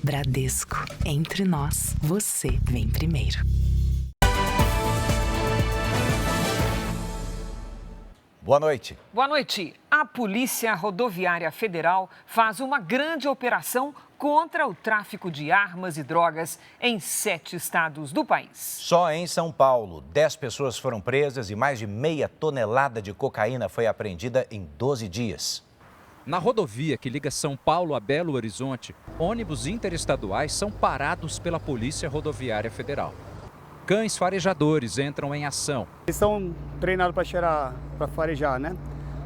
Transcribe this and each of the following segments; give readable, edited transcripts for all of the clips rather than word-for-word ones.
Bradesco. Entre nós, você vem primeiro. Boa noite. Boa noite. A Polícia Rodoviária Federal faz uma grande operação contra o tráfico de armas e drogas em 7 estados do país. Só em São Paulo, 10 pessoas foram presas e mais de meia tonelada de cocaína foi apreendida em 12 dias. Na rodovia que liga São Paulo a Belo Horizonte, ônibus interestaduais são parados pela Polícia Rodoviária Federal. Cães farejadores entram em ação. Eles são treinados para farejar, né?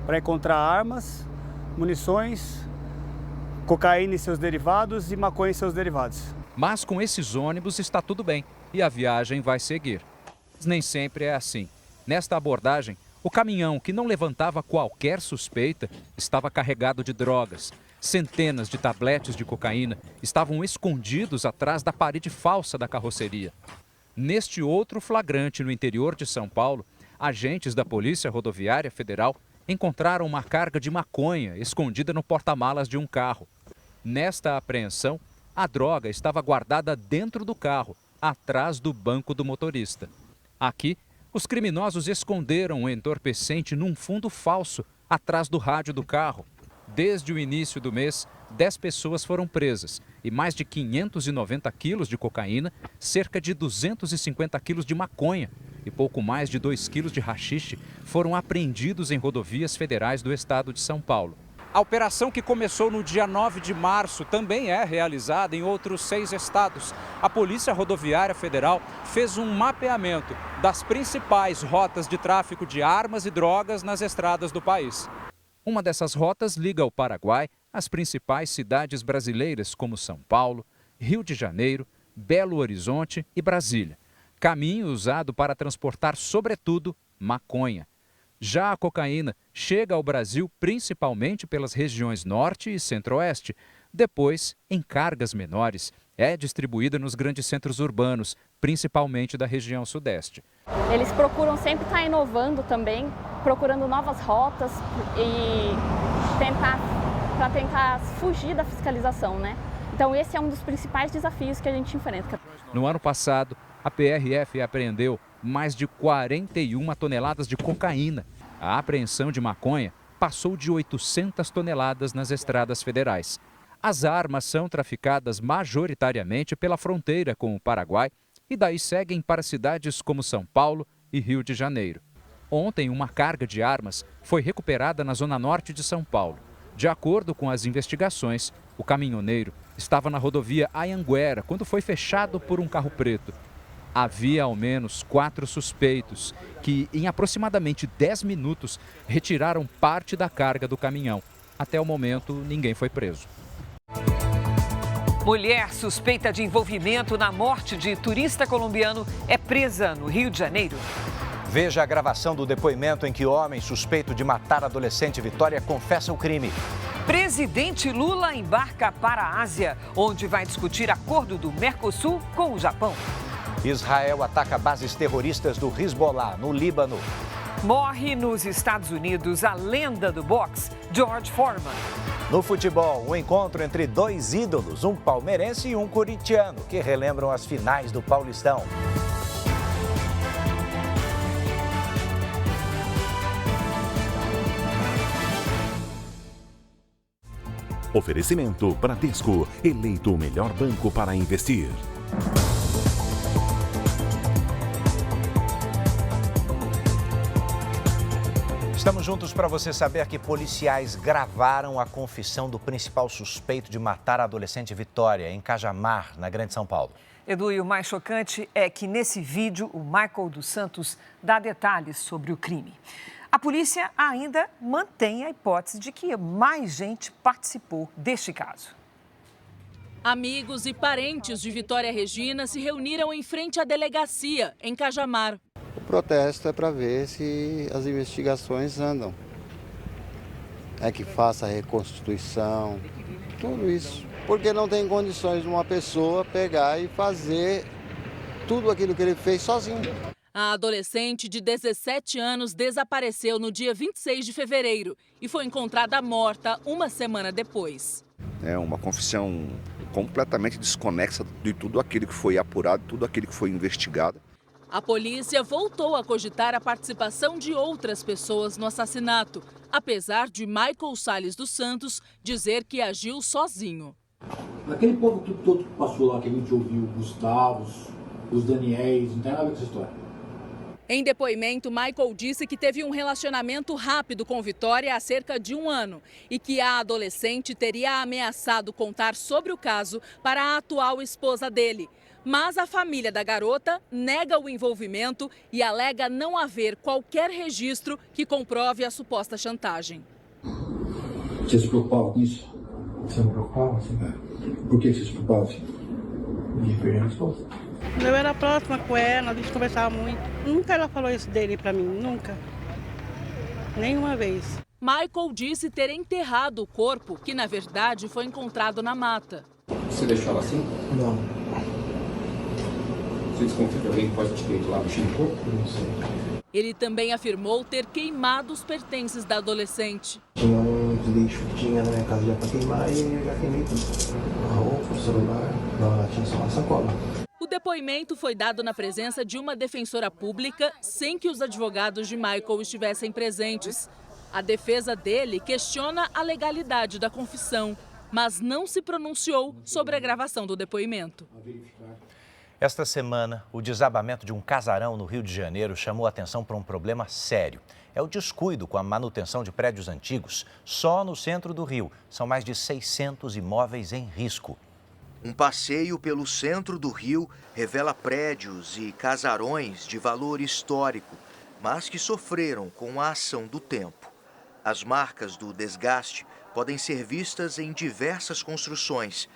Para encontrar armas, munições, cocaína e seus derivados e maconha e seus derivados. Mas com esses ônibus está tudo bem e a viagem vai seguir. Mas nem sempre é assim. Nesta abordagem, o caminhão, que não levantava qualquer suspeita, estava carregado de drogas. Centenas de tabletes de cocaína estavam escondidos atrás da parede falsa da carroceria. Neste outro flagrante no interior de São Paulo, agentes da Polícia Rodoviária Federal encontraram uma carga de maconha escondida no porta-malas de um carro. Nesta apreensão, a droga estava guardada dentro do carro, atrás do banco do motorista. Aqui, os criminosos esconderam o entorpecente num fundo falso, atrás do rádio do carro. Desde o início do mês, 10 pessoas foram presas e mais de 590 quilos de cocaína, cerca de 250 quilos de maconha e pouco mais de 2 quilos de haxixe foram apreendidos em rodovias federais do estado de São Paulo. A operação, que começou no dia 9 de março, também é realizada em outros 6 estados. A Polícia Rodoviária Federal fez um mapeamento das principais rotas de tráfico de armas e drogas nas estradas do país. Uma dessas rotas liga o Paraguai às principais cidades brasileiras como São Paulo, Rio de Janeiro, Belo Horizonte e Brasília. Caminho usado para transportar, sobretudo, maconha. Já a cocaína chega ao Brasil principalmente pelas regiões norte e centro-oeste. Depois, em cargas menores, é distribuída nos grandes centros urbanos, principalmente da região sudeste. Eles procuram sempre estar inovando também, procurando novas rotas e tentar fugir da fiscalização, né? Então esse é um dos principais desafios que a gente enfrenta. No ano passado, a PRF apreendeu mais de 41 toneladas de cocaína. A apreensão de maconha passou de 800 toneladas nas estradas federais. As armas são traficadas majoritariamente pela fronteira com o Paraguai e daí seguem para cidades como São Paulo e Rio de Janeiro. Ontem, uma carga de armas foi recuperada na zona norte de São Paulo. De acordo com as investigações, o caminhoneiro estava na rodovia Anhanguera quando foi fechado por um carro preto. Havia ao menos 4 suspeitos que, em aproximadamente 10 minutos, retiraram parte da carga do caminhão. Até o momento, ninguém foi preso. Mulher suspeita de envolvimento na morte de turista colombiano é presa no Rio de Janeiro. Veja a gravação do depoimento em que o homem suspeito de matar a adolescente Vitória confessa o crime. Presidente Lula embarca para a Ásia, onde vai discutir acordo do Mercosul com o Japão. Israel ataca bases terroristas do Hezbollah, no Líbano. Morre nos Estados Unidos a lenda do boxe, George Foreman. No futebol, um encontro entre 2 ídolos, um palmeirense e um corintiano, que relembram as finais do Paulistão. Oferecimento Bradesco, eleito o melhor banco para investir. Estamos juntos para você saber que policiais gravaram a confissão do principal suspeito de matar a adolescente Vitória, em Cajamar, na Grande São Paulo. Edu, e o mais chocante é que nesse vídeo o Michael dos Santos dá detalhes sobre o crime. A polícia ainda mantém a hipótese de que mais gente participou deste caso. Amigos e parentes de Vitória Regina se reuniram em frente à delegacia, em Cajamar. O protesto é para ver se as investigações andam. É que faça a reconstituição, tudo isso. Porque não tem condições de uma pessoa pegar e fazer tudo aquilo que ele fez sozinho. A adolescente de 17 anos desapareceu no dia 26 de fevereiro e foi encontrada morta uma semana depois. né? Uma confissão completamente desconexa de tudo aquilo que foi apurado, tudo aquilo que foi investigado. A polícia voltou a cogitar a participação de outras pessoas no assassinato, apesar de Michael Salles dos Santos dizer que agiu sozinho. Aquele povo todo que passou lá, que a gente ouviu, Gustavo, os Daniéis, não tem nada a ver com essa história. Em depoimento, Michael disse que teve um relacionamento rápido com Vitória há cerca de 1 ano e que a adolescente teria ameaçado contar sobre o caso para a atual esposa dele. Mas a família da garota nega o envolvimento e alega não haver qualquer registro que comprove a suposta chantagem. Você se preocupava com isso? Você não preocupava? Por que você se preocupava assim? Ninguém perdeu a esposa. Eu era próxima com ela, a gente conversava muito. Nunca ela falou isso dele pra mim, nunca. Nenhuma vez. Michael disse ter enterrado o corpo, que na verdade foi encontrado na mata. Você deixou ela assim? Não. Você desconfia de alguém que pode ter feito lá mexer no corpo? Não sei. Ele também afirmou ter queimado os pertences da adolescente. Tinha uns lixos que tinha na minha casa já para queimar e eu já queimei tudo. A roupa, o celular, tinha só uma sacola. O depoimento foi dado na presença de uma defensora pública, sem que os advogados de Michael estivessem presentes. A defesa dele questiona a legalidade da confissão, mas não se pronunciou sobre a gravação do depoimento. Esta semana, o desabamento de um casarão no Rio de Janeiro chamou a atenção para um problema sério. É o descuido com a manutenção de prédios antigos. Só no centro do Rio, são mais de 600 imóveis em risco. Um passeio pelo centro do Rio revela prédios e casarões de valor histórico, mas que sofreram com a ação do tempo. As marcas do desgaste podem ser vistas em diversas construções,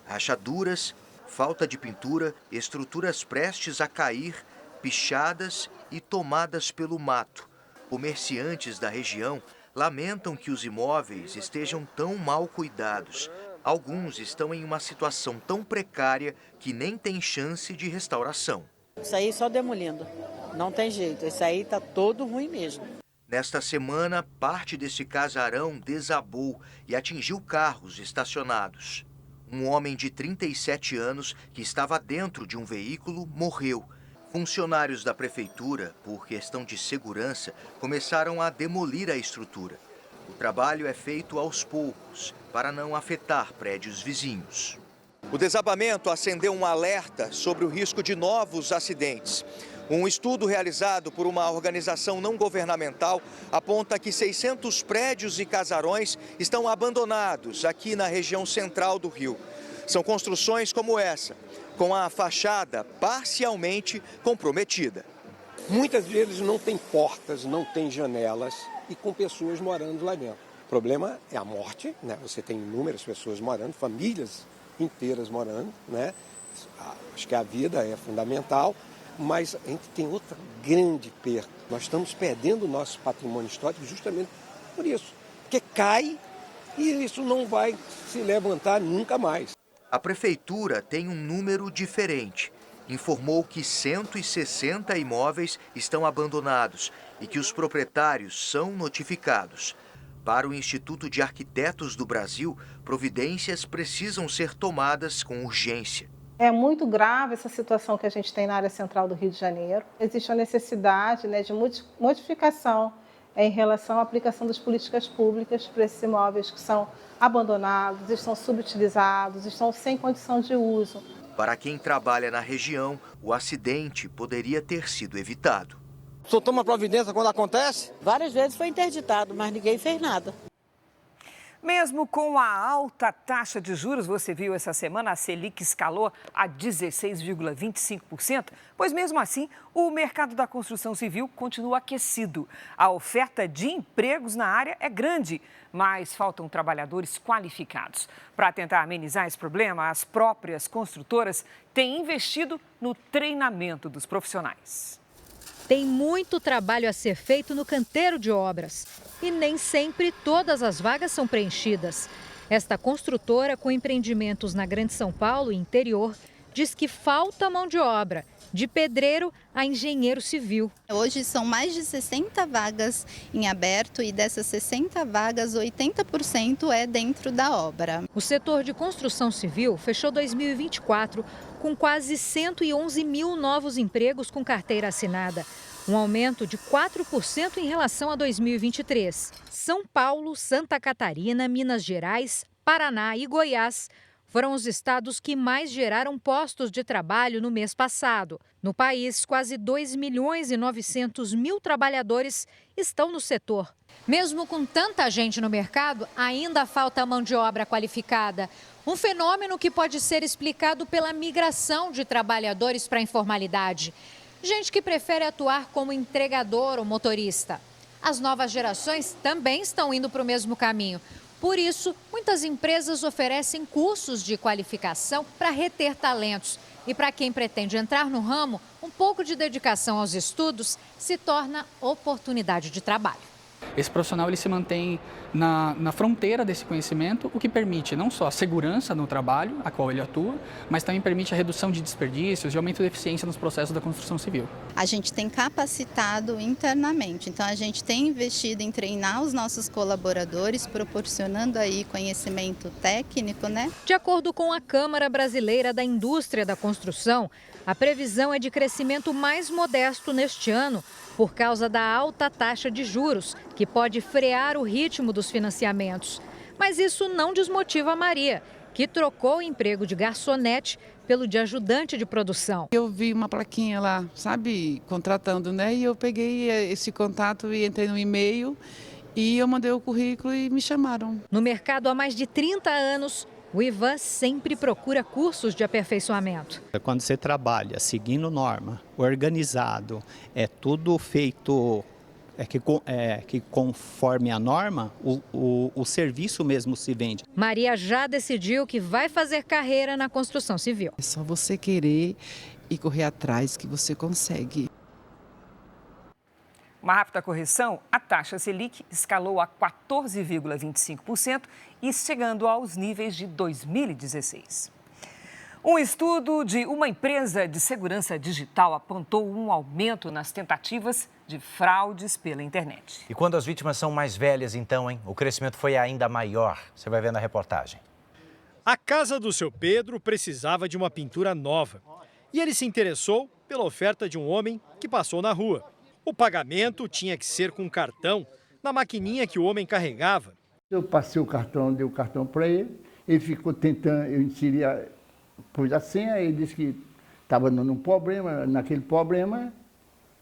rachaduras, falta de pintura, estruturas prestes a cair, pichadas e tomadas pelo mato. Comerciantes da região lamentam que os imóveis estejam tão mal cuidados. Alguns estão em uma situação tão precária que nem tem chance de restauração. Isso aí só demolindo, não tem jeito, isso aí está todo ruim mesmo. Nesta semana, parte desse casarão desabou e atingiu carros estacionados. Um homem de 37 anos que estava dentro de um veículo morreu. Funcionários da prefeitura, por questão de segurança, começaram a demolir a estrutura. O trabalho é feito aos poucos, para não afetar prédios vizinhos. O desabamento acendeu um alerta sobre o risco de novos acidentes. Um estudo realizado por uma organização não governamental aponta que 600 prédios e casarões estão abandonados aqui na região central do Rio. São construções como essa, com a fachada parcialmente comprometida. Muitas vezes não tem portas, não tem janelas e com pessoas morando lá dentro. O problema é a morte, né? Você tem inúmeras pessoas morando, famílias inteiras morando, né? Acho que a vida é fundamental. Mas a gente tem outra grande perda. Nós estamos perdendo o nosso patrimônio histórico justamente por isso. Porque cai e isso não vai se levantar nunca mais. A prefeitura tem um número diferente. Informou que 160 imóveis estão abandonados e que os proprietários são notificados. Para o Instituto de Arquitetos do Brasil, providências precisam ser tomadas com urgência. É muito grave essa situação que a gente tem na área central do Rio de Janeiro. Existe a necessidade, de modificação em relação à aplicação das políticas públicas para esses imóveis que são abandonados, estão subutilizados, estão sem condição de uso. Para quem trabalha na região, o acidente poderia ter sido evitado. O senhor toma providência quando acontece? Várias vezes foi interditado, mas ninguém fez nada. Mesmo com a alta taxa de juros, você viu essa semana, a Selic escalou a 16,25%, pois mesmo assim, o mercado da construção civil continua aquecido. A oferta de empregos na área é grande, mas faltam trabalhadores qualificados. Para tentar amenizar esse problema, as próprias construtoras têm investido no treinamento dos profissionais. Tem muito trabalho a ser feito no canteiro de obras e nem sempre todas as vagas são preenchidas. Esta construtora, com empreendimentos na Grande São Paulo e interior, diz que falta mão de obra, de pedreiro a engenheiro civil. Hoje são mais de 60 vagas em aberto e dessas 60 vagas, 80% é dentro da obra. O setor de construção civil fechou 2024 com quase 111 mil novos empregos com carteira assinada, um aumento de 4% em relação a 2023. São Paulo, Santa Catarina, Minas Gerais, Paraná e Goiás foram os estados que mais geraram postos de trabalho no mês passado. No país, quase 2.900.000 trabalhadores estão no setor. Mesmo com tanta gente no mercado, ainda falta mão de obra qualificada. Um fenômeno que pode ser explicado pela migração de trabalhadores para a informalidade. Gente que prefere atuar como entregador ou motorista. As novas gerações também estão indo para o mesmo caminho. Por isso, muitas empresas oferecem cursos de qualificação para reter talentos. E para quem pretende entrar no ramo, um pouco de dedicação aos estudos se torna oportunidade de trabalho. Esse profissional ele se mantém na fronteira desse conhecimento, o que permite não só a segurança no trabalho, a qual ele atua, mas também permite a redução de desperdícios e aumento da eficiência nos processos da construção civil. A gente tem capacitado internamente, então a gente tem investido em treinar os nossos colaboradores, proporcionando aí conhecimento técnico, né? De acordo com a Câmara Brasileira da Indústria da Construção, a previsão é de crescimento mais modesto neste ano, por causa da alta taxa de juros, que pode frear o ritmo dos financiamentos. Mas isso não desmotiva a Maria, que trocou o emprego de garçonete pelo de ajudante de produção. Eu vi uma plaquinha lá, sabe, contratando, né? E eu peguei esse contato e entrei no e-mail e eu mandei o currículo e me chamaram. No mercado há mais de 30 anos, o Ivan sempre procura cursos de aperfeiçoamento. Quando você trabalha seguindo norma, organizado, é tudo feito que conforme a norma, o serviço mesmo se vende. Maria já decidiu que vai fazer carreira na construção civil. É só você querer e correr atrás que você consegue. Uma rápida correção, a taxa Selic escalou a 14,25% e chegando aos níveis de 2016. Um estudo de uma empresa de segurança digital apontou um aumento nas tentativas de fraudes pela internet. E quando as vítimas são mais velhas, então, hein? O crescimento foi ainda maior. Você vai ver na reportagem. A casa do seu Pedro precisava de uma pintura nova. E ele se interessou pela oferta de um homem que passou na rua. O pagamento tinha que ser com cartão, na maquininha que o homem carregava. Eu passei o cartão, dei o cartão para ele, ele ficou tentando, eu inseri, pus a senha, ele disse que estava dando um problema, naquele problema,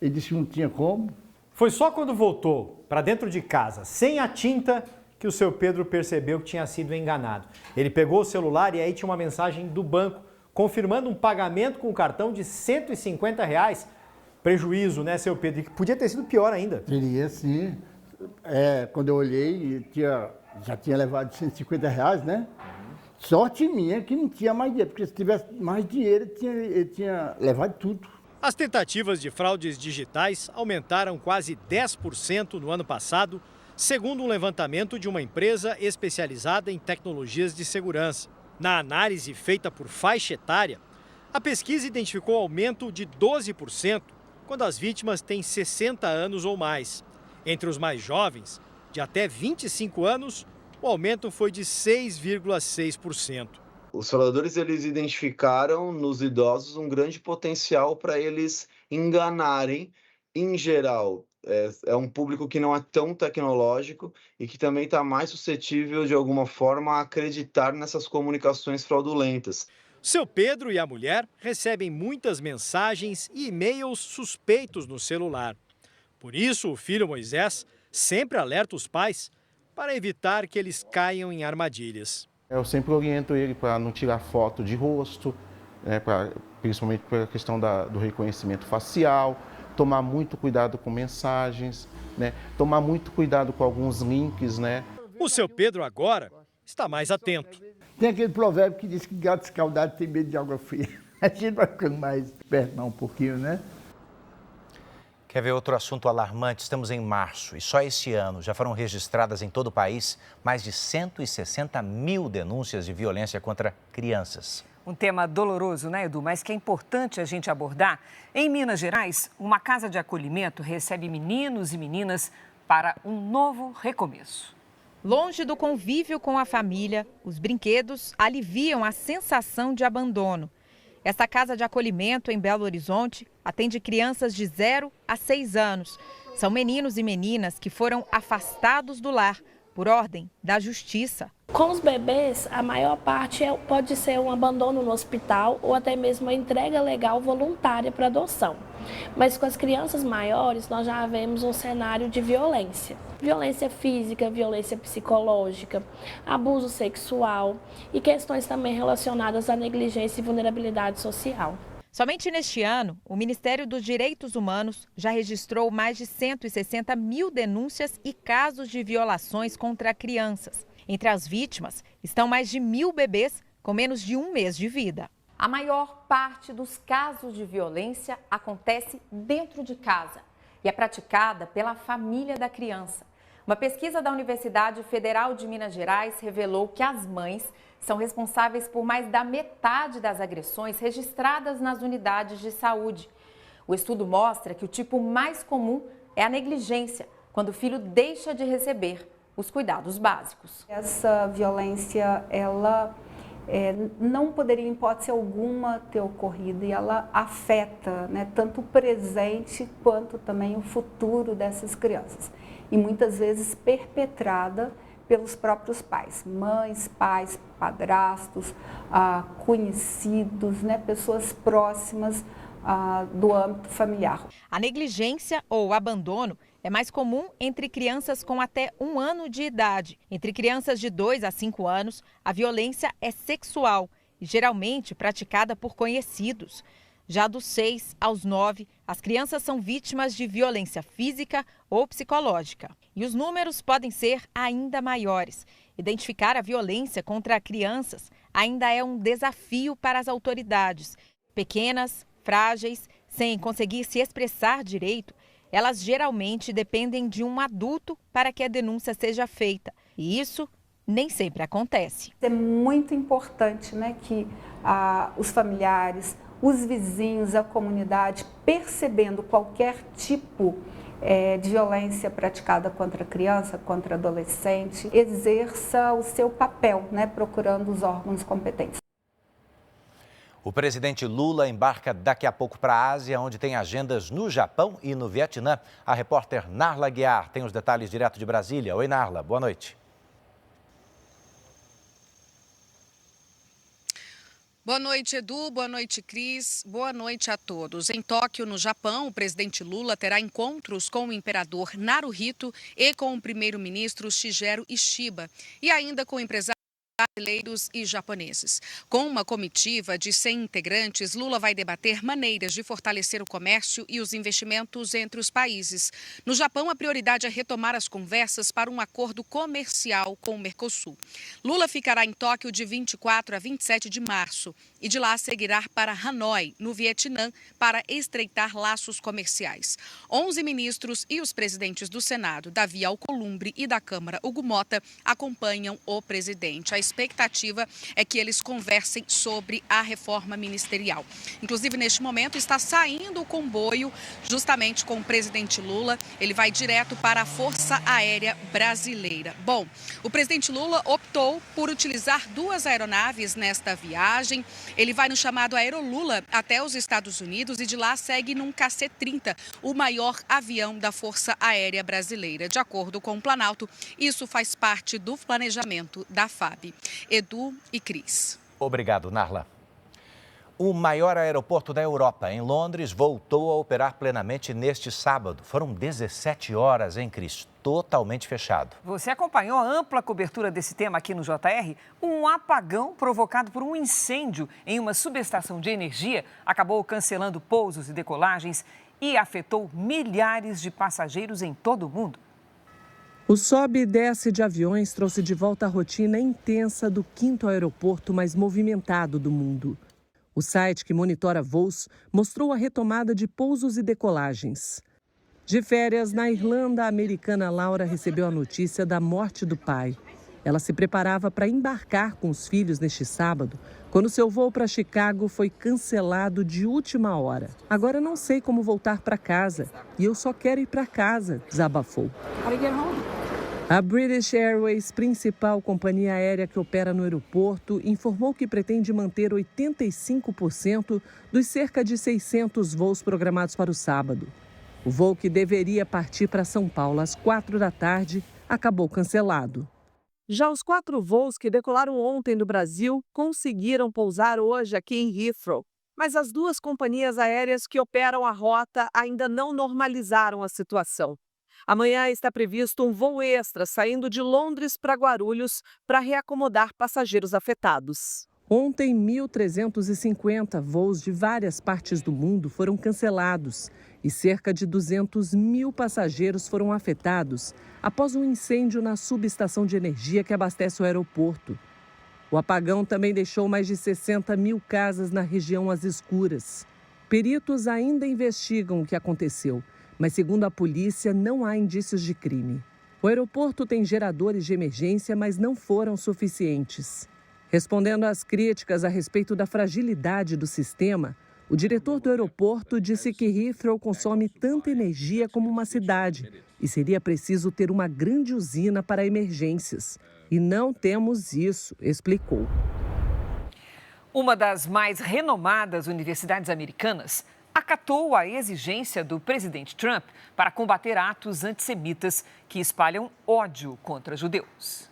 ele disse que não tinha como. Foi só quando voltou para dentro de casa, sem a tinta, que o seu Pedro percebeu que tinha sido enganado. Ele pegou o celular e aí tinha uma mensagem do banco, confirmando um pagamento com o cartão de R$150. Prejuízo, né, seu Pedro? Que podia ter sido pior ainda. Teria, sim. Quando eu olhei, já tinha levado R$150, né? Sorte minha que não tinha mais dinheiro, porque se tivesse mais dinheiro, ele tinha levado tudo. As tentativas de fraudes digitais aumentaram quase 10% no ano passado, segundo um levantamento de uma empresa especializada em tecnologias de segurança. Na análise feita por faixa etária, a pesquisa identificou aumento de 12% quando as vítimas têm 60 anos ou mais. Entre os mais jovens, de até 25 anos, o aumento foi de 6,6%. Os fraudadores eles identificaram nos idosos um grande potencial para eles enganarem. Em geral, é um público que não é tão tecnológico e que também está mais suscetível, de alguma forma, a acreditar nessas comunicações fraudulentas. Seu Pedro e a mulher recebem muitas mensagens e e-mails suspeitos no celular. Por isso, o filho Moisés sempre alerta os pais para evitar que eles caiam em armadilhas. Eu sempre oriento ele para não tirar foto de rosto, né, principalmente pela questão do reconhecimento facial, tomar muito cuidado com mensagens, né, tomar muito cuidado com alguns links, né. O seu Pedro agora está mais atento. Tem aquele provérbio que diz que gato escaldado tem medo de água fria. A gente vai ficando mais perto um pouquinho, né? Quer ver outro assunto alarmante? Estamos em março e só esse ano já foram registradas em todo o país mais de 160 mil denúncias de violência contra crianças. Um tema doloroso, né, Edu? Mas que é importante a gente abordar. Em Minas Gerais, uma casa de acolhimento recebe meninos e meninas para um novo recomeço. Longe do convívio com a família, os brinquedos aliviam a sensação de abandono. Esta casa de acolhimento em Belo Horizonte atende crianças de 0 a 6 anos. São meninos e meninas que foram afastados do lar por ordem da Justiça. Com os bebês, a maior parte pode ser um abandono no hospital ou até mesmo uma entrega legal voluntária para adoção. Mas com as crianças maiores, nós já vemos um cenário de violência. Violência física, violência psicológica, abuso sexual e questões também relacionadas à negligência e vulnerabilidade social. Somente neste ano, o Ministério dos Direitos Humanos já registrou mais de 160 mil denúncias e casos de violações contra crianças. Entre as vítimas estão mais de 1.000 bebês com menos de 1 mês de vida. A maior parte dos casos de violência acontece dentro de casa e é praticada pela família da criança. Uma pesquisa da Universidade Federal de Minas Gerais revelou que as mães são responsáveis por mais da metade das agressões registradas nas unidades de saúde. O estudo mostra que o tipo mais comum é a negligência, quando o filho deixa de receber os cuidados básicos. Essa violência, ela não poderia, em hipótese alguma, ter ocorrido e ela afeta, né, tanto o presente quanto também o futuro dessas crianças. E muitas vezes perpetrada pelos próprios pais, mães, pais, padrastos, conhecidos, né, pessoas próximas do âmbito familiar. A negligência ou abandono é mais comum entre crianças com até 1 ano de idade. Entre crianças de 2 a 5 anos, a violência é sexual e geralmente praticada por conhecidos. Já dos 6 aos 9, as crianças são vítimas de violência física ou psicológica. E os números podem ser ainda maiores. Identificar a violência contra crianças ainda é um desafio para as autoridades. Pequenas, frágeis, sem conseguir se expressar direito, elas geralmente dependem de um adulto para que a denúncia seja feita. E isso nem sempre acontece. É muito importante, né, que os familiares, os vizinhos, a comunidade, percebendo qualquer tipo de violência praticada contra a criança, contra a adolescente, exerça o seu papel, né, procurando os órgãos competentes. O presidente Lula embarca daqui a pouco para a Ásia, onde tem agendas no Japão e no Vietnã. A repórter Narla Guiar tem os detalhes direto de Brasília. Oi, Narla, boa noite. Boa noite, Edu. Boa noite, Cris. Boa noite a todos. Em Tóquio, no Japão, o presidente Lula terá encontros com o imperador Naruhito e com o primeiro-ministro Shigeru Ishiba e ainda com empresários brasileiros e japoneses. Com uma comitiva de 100 integrantes, Lula vai debater maneiras de fortalecer o comércio e os investimentos entre os países. No Japão, a prioridade é retomar as conversas para um acordo comercial com o Mercosul. Lula ficará em Tóquio de 24 a 27 de março e de lá seguirá para Hanoi, no Vietnã, para estreitar laços comerciais. 11 ministros e os presidentes do Senado, Davi Alcolumbre, e da Câmara, Hugo Mota, acompanham o presidente. A expectativa é que eles conversem sobre a reforma ministerial. Inclusive, neste momento, está saindo o comboio justamente com o presidente Lula. Ele vai direto para a Força Aérea Brasileira. Bom, o presidente Lula optou por utilizar 2 aeronaves nesta viagem. Ele vai no chamado Aerolula até os Estados Unidos e de lá segue num KC-30, o maior avião da Força Aérea Brasileira. De acordo com o Planalto, isso faz parte do planejamento da FAB. Edu e Cris. Obrigado, Narla. O maior aeroporto da Europa, em Londres, voltou a operar plenamente neste sábado. Foram 17 horas, hein, Cris? Totalmente fechado. Você acompanhou a ampla cobertura desse tema aqui no JR? Um apagão provocado por um incêndio em uma subestação de energia acabou cancelando pousos e decolagens e afetou milhares de passageiros em todo o mundo. O sobe e desce de aviões trouxe de volta a rotina intensa do 5º aeroporto mais movimentado do mundo. O site que monitora voos mostrou a retomada de pousos e decolagens. De férias na Irlanda, a americana Laura recebeu a notícia da morte do pai. Ela se preparava para embarcar com os filhos neste sábado, quando seu voo para Chicago foi cancelado de última hora. Agora não sei como voltar para casa e eu só quero ir para casa, desabafou. A British Airways, principal companhia aérea que opera no aeroporto, informou que pretende manter 85% dos cerca de 600 voos programados para o sábado. O voo, que deveria partir para São Paulo às 4 da tarde, acabou cancelado. Já os 4 voos que decolaram ontem do Brasil conseguiram pousar hoje aqui em Heathrow. Mas as 2 companhias aéreas que operam a rota ainda não normalizaram a situação. Amanhã está previsto um voo extra saindo de Londres para Guarulhos para reacomodar passageiros afetados. Ontem, 1.350 voos de várias partes do mundo foram cancelados e cerca de 200 mil passageiros foram afetados após um incêndio na subestação de energia que abastece o aeroporto. O apagão também deixou mais de 60 mil casas na região às escuras. Peritos ainda investigam o que aconteceu, mas segundo a polícia, não há indícios de crime. O aeroporto tem geradores de emergência, mas não foram suficientes. Respondendo às críticas a respeito da fragilidade do sistema, o diretor do aeroporto disse que Heathrow consome tanta energia como uma cidade e seria preciso ter uma grande usina para emergências. E não temos isso, explicou. Uma das mais renomadas universidades americanas acatou a exigência do presidente Trump para combater atos antissemitas que espalham ódio contra judeus.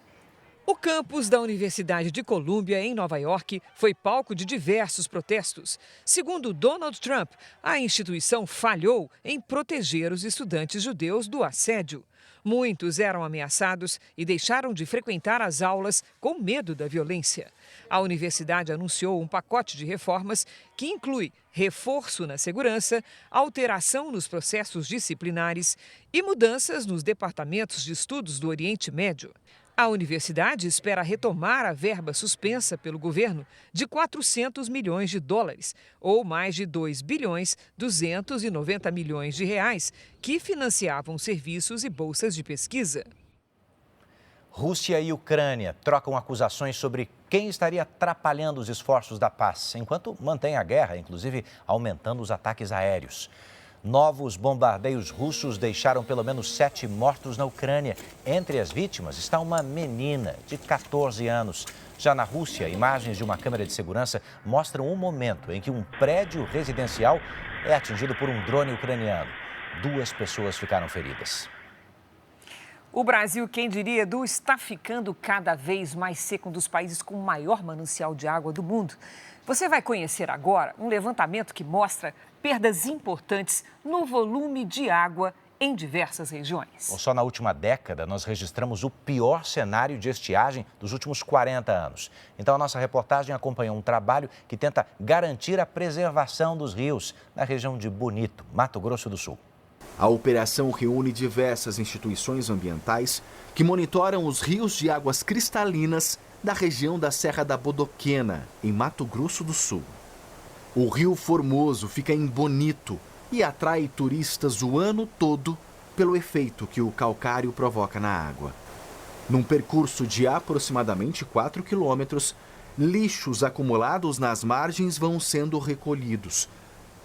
O campus da Universidade de Colômbia, em Nova York, foi palco de diversos protestos. Segundo Donald Trump, a instituição falhou em proteger os estudantes judeus do assédio. Muitos eram ameaçados e deixaram de frequentar as aulas com medo da violência. A universidade anunciou um pacote de reformas que inclui reforço na segurança, alteração nos processos disciplinares e mudanças nos departamentos de estudos do Oriente Médio. A universidade espera retomar a verba suspensa pelo governo de 400 milhões de dólares, ou mais de 2 bilhões 290 milhões de reais, que financiavam serviços e bolsas de pesquisa. Rússia e Ucrânia trocam acusações sobre quem estaria atrapalhando os esforços da paz, enquanto mantém a guerra, inclusive aumentando os ataques aéreos. Novos bombardeios russos deixaram pelo menos 7 mortos na Ucrânia. Entre as vítimas está uma menina de 14 anos. Já na Rússia, imagens de uma câmera de segurança mostram um momento em que um prédio residencial é atingido por um drone ucraniano. 2 pessoas ficaram feridas. O Brasil, quem diria, Edu, está ficando cada vez mais seco, um dos países com o maior manancial de água do mundo. Você vai conhecer agora um levantamento que mostra perdas importantes no volume de água em diversas regiões. Só na última década, nós registramos o pior cenário de estiagem dos últimos 40 anos. Então, a nossa reportagem acompanhou um trabalho que tenta garantir a preservação dos rios na região de Bonito, Mato Grosso do Sul. A operação reúne diversas instituições ambientais que monitoram os rios de águas cristalinas da região da Serra da Bodoquena, em Mato Grosso do Sul. O Rio Formoso fica em Bonito e atrai turistas o ano todo pelo efeito que o calcário provoca na água. Num percurso de aproximadamente 4 quilômetros, lixos acumulados nas margens vão sendo recolhidos.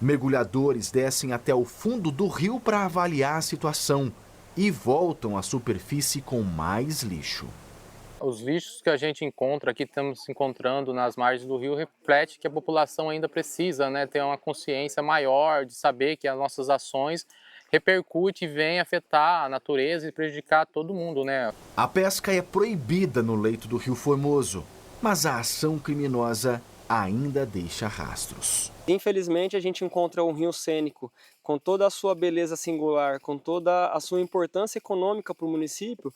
Mergulhadores descem até o fundo do rio para avaliar a situação e voltam à superfície com mais lixo. Os lixos que a gente encontra aqui, estamos encontrando nas margens do rio, reflete que a população ainda precisa, ter uma consciência maior de saber que as nossas ações repercutem e vêm afetar a natureza e prejudicar todo mundo, A pesca é proibida no leito do Rio Formoso, mas a ação criminosa ainda deixa rastros. Infelizmente, a gente encontra um rio cênico com toda a sua beleza singular, com toda a sua importância econômica para o município,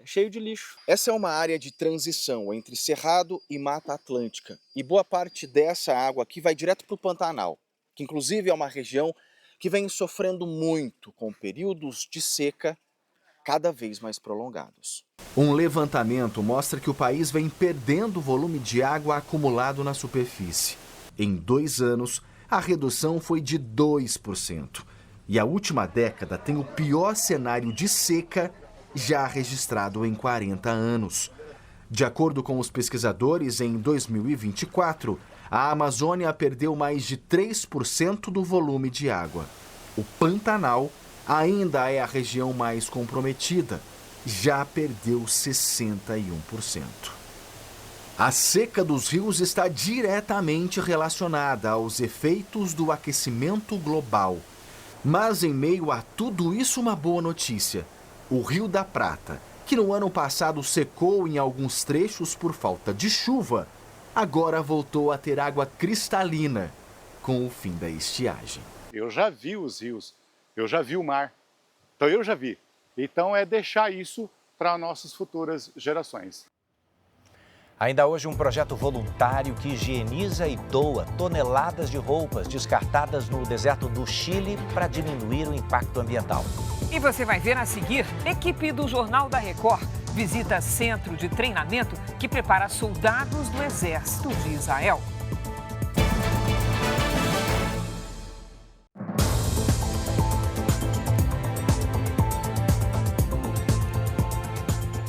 cheio de lixo. Essa é uma área de transição entre Cerrado e Mata Atlântica. E boa parte dessa água aqui vai direto para o Pantanal, que inclusive é uma região que vem sofrendo muito com períodos de seca cada vez mais prolongados. Um levantamento mostra que o país vem perdendo volume de água acumulado na superfície. Em 2 anos, a redução foi de 2%. E a última década tem o pior cenário de seca já registrado em 40 anos. De acordo com os pesquisadores, em 2024, a Amazônia perdeu mais de 3% do volume de água. O Pantanal ainda é a região mais comprometida, já perdeu 61%. A seca dos rios está diretamente relacionada aos efeitos do aquecimento global. Mas em meio a tudo isso, uma boa notícia. O Rio da Prata, que no ano passado secou em alguns trechos por falta de chuva, agora voltou a ter água cristalina com o fim da estiagem. Eu já vi os rios, eu já vi o mar, então eu já vi. Então é deixar isso para nossas futuras gerações. Ainda hoje, um projeto voluntário que higieniza e doa toneladas de roupas descartadas no deserto do Chile para diminuir o impacto ambiental. E você vai ver a seguir, equipe do Jornal da Record visita centro de treinamento que prepara soldados do Exército de Israel.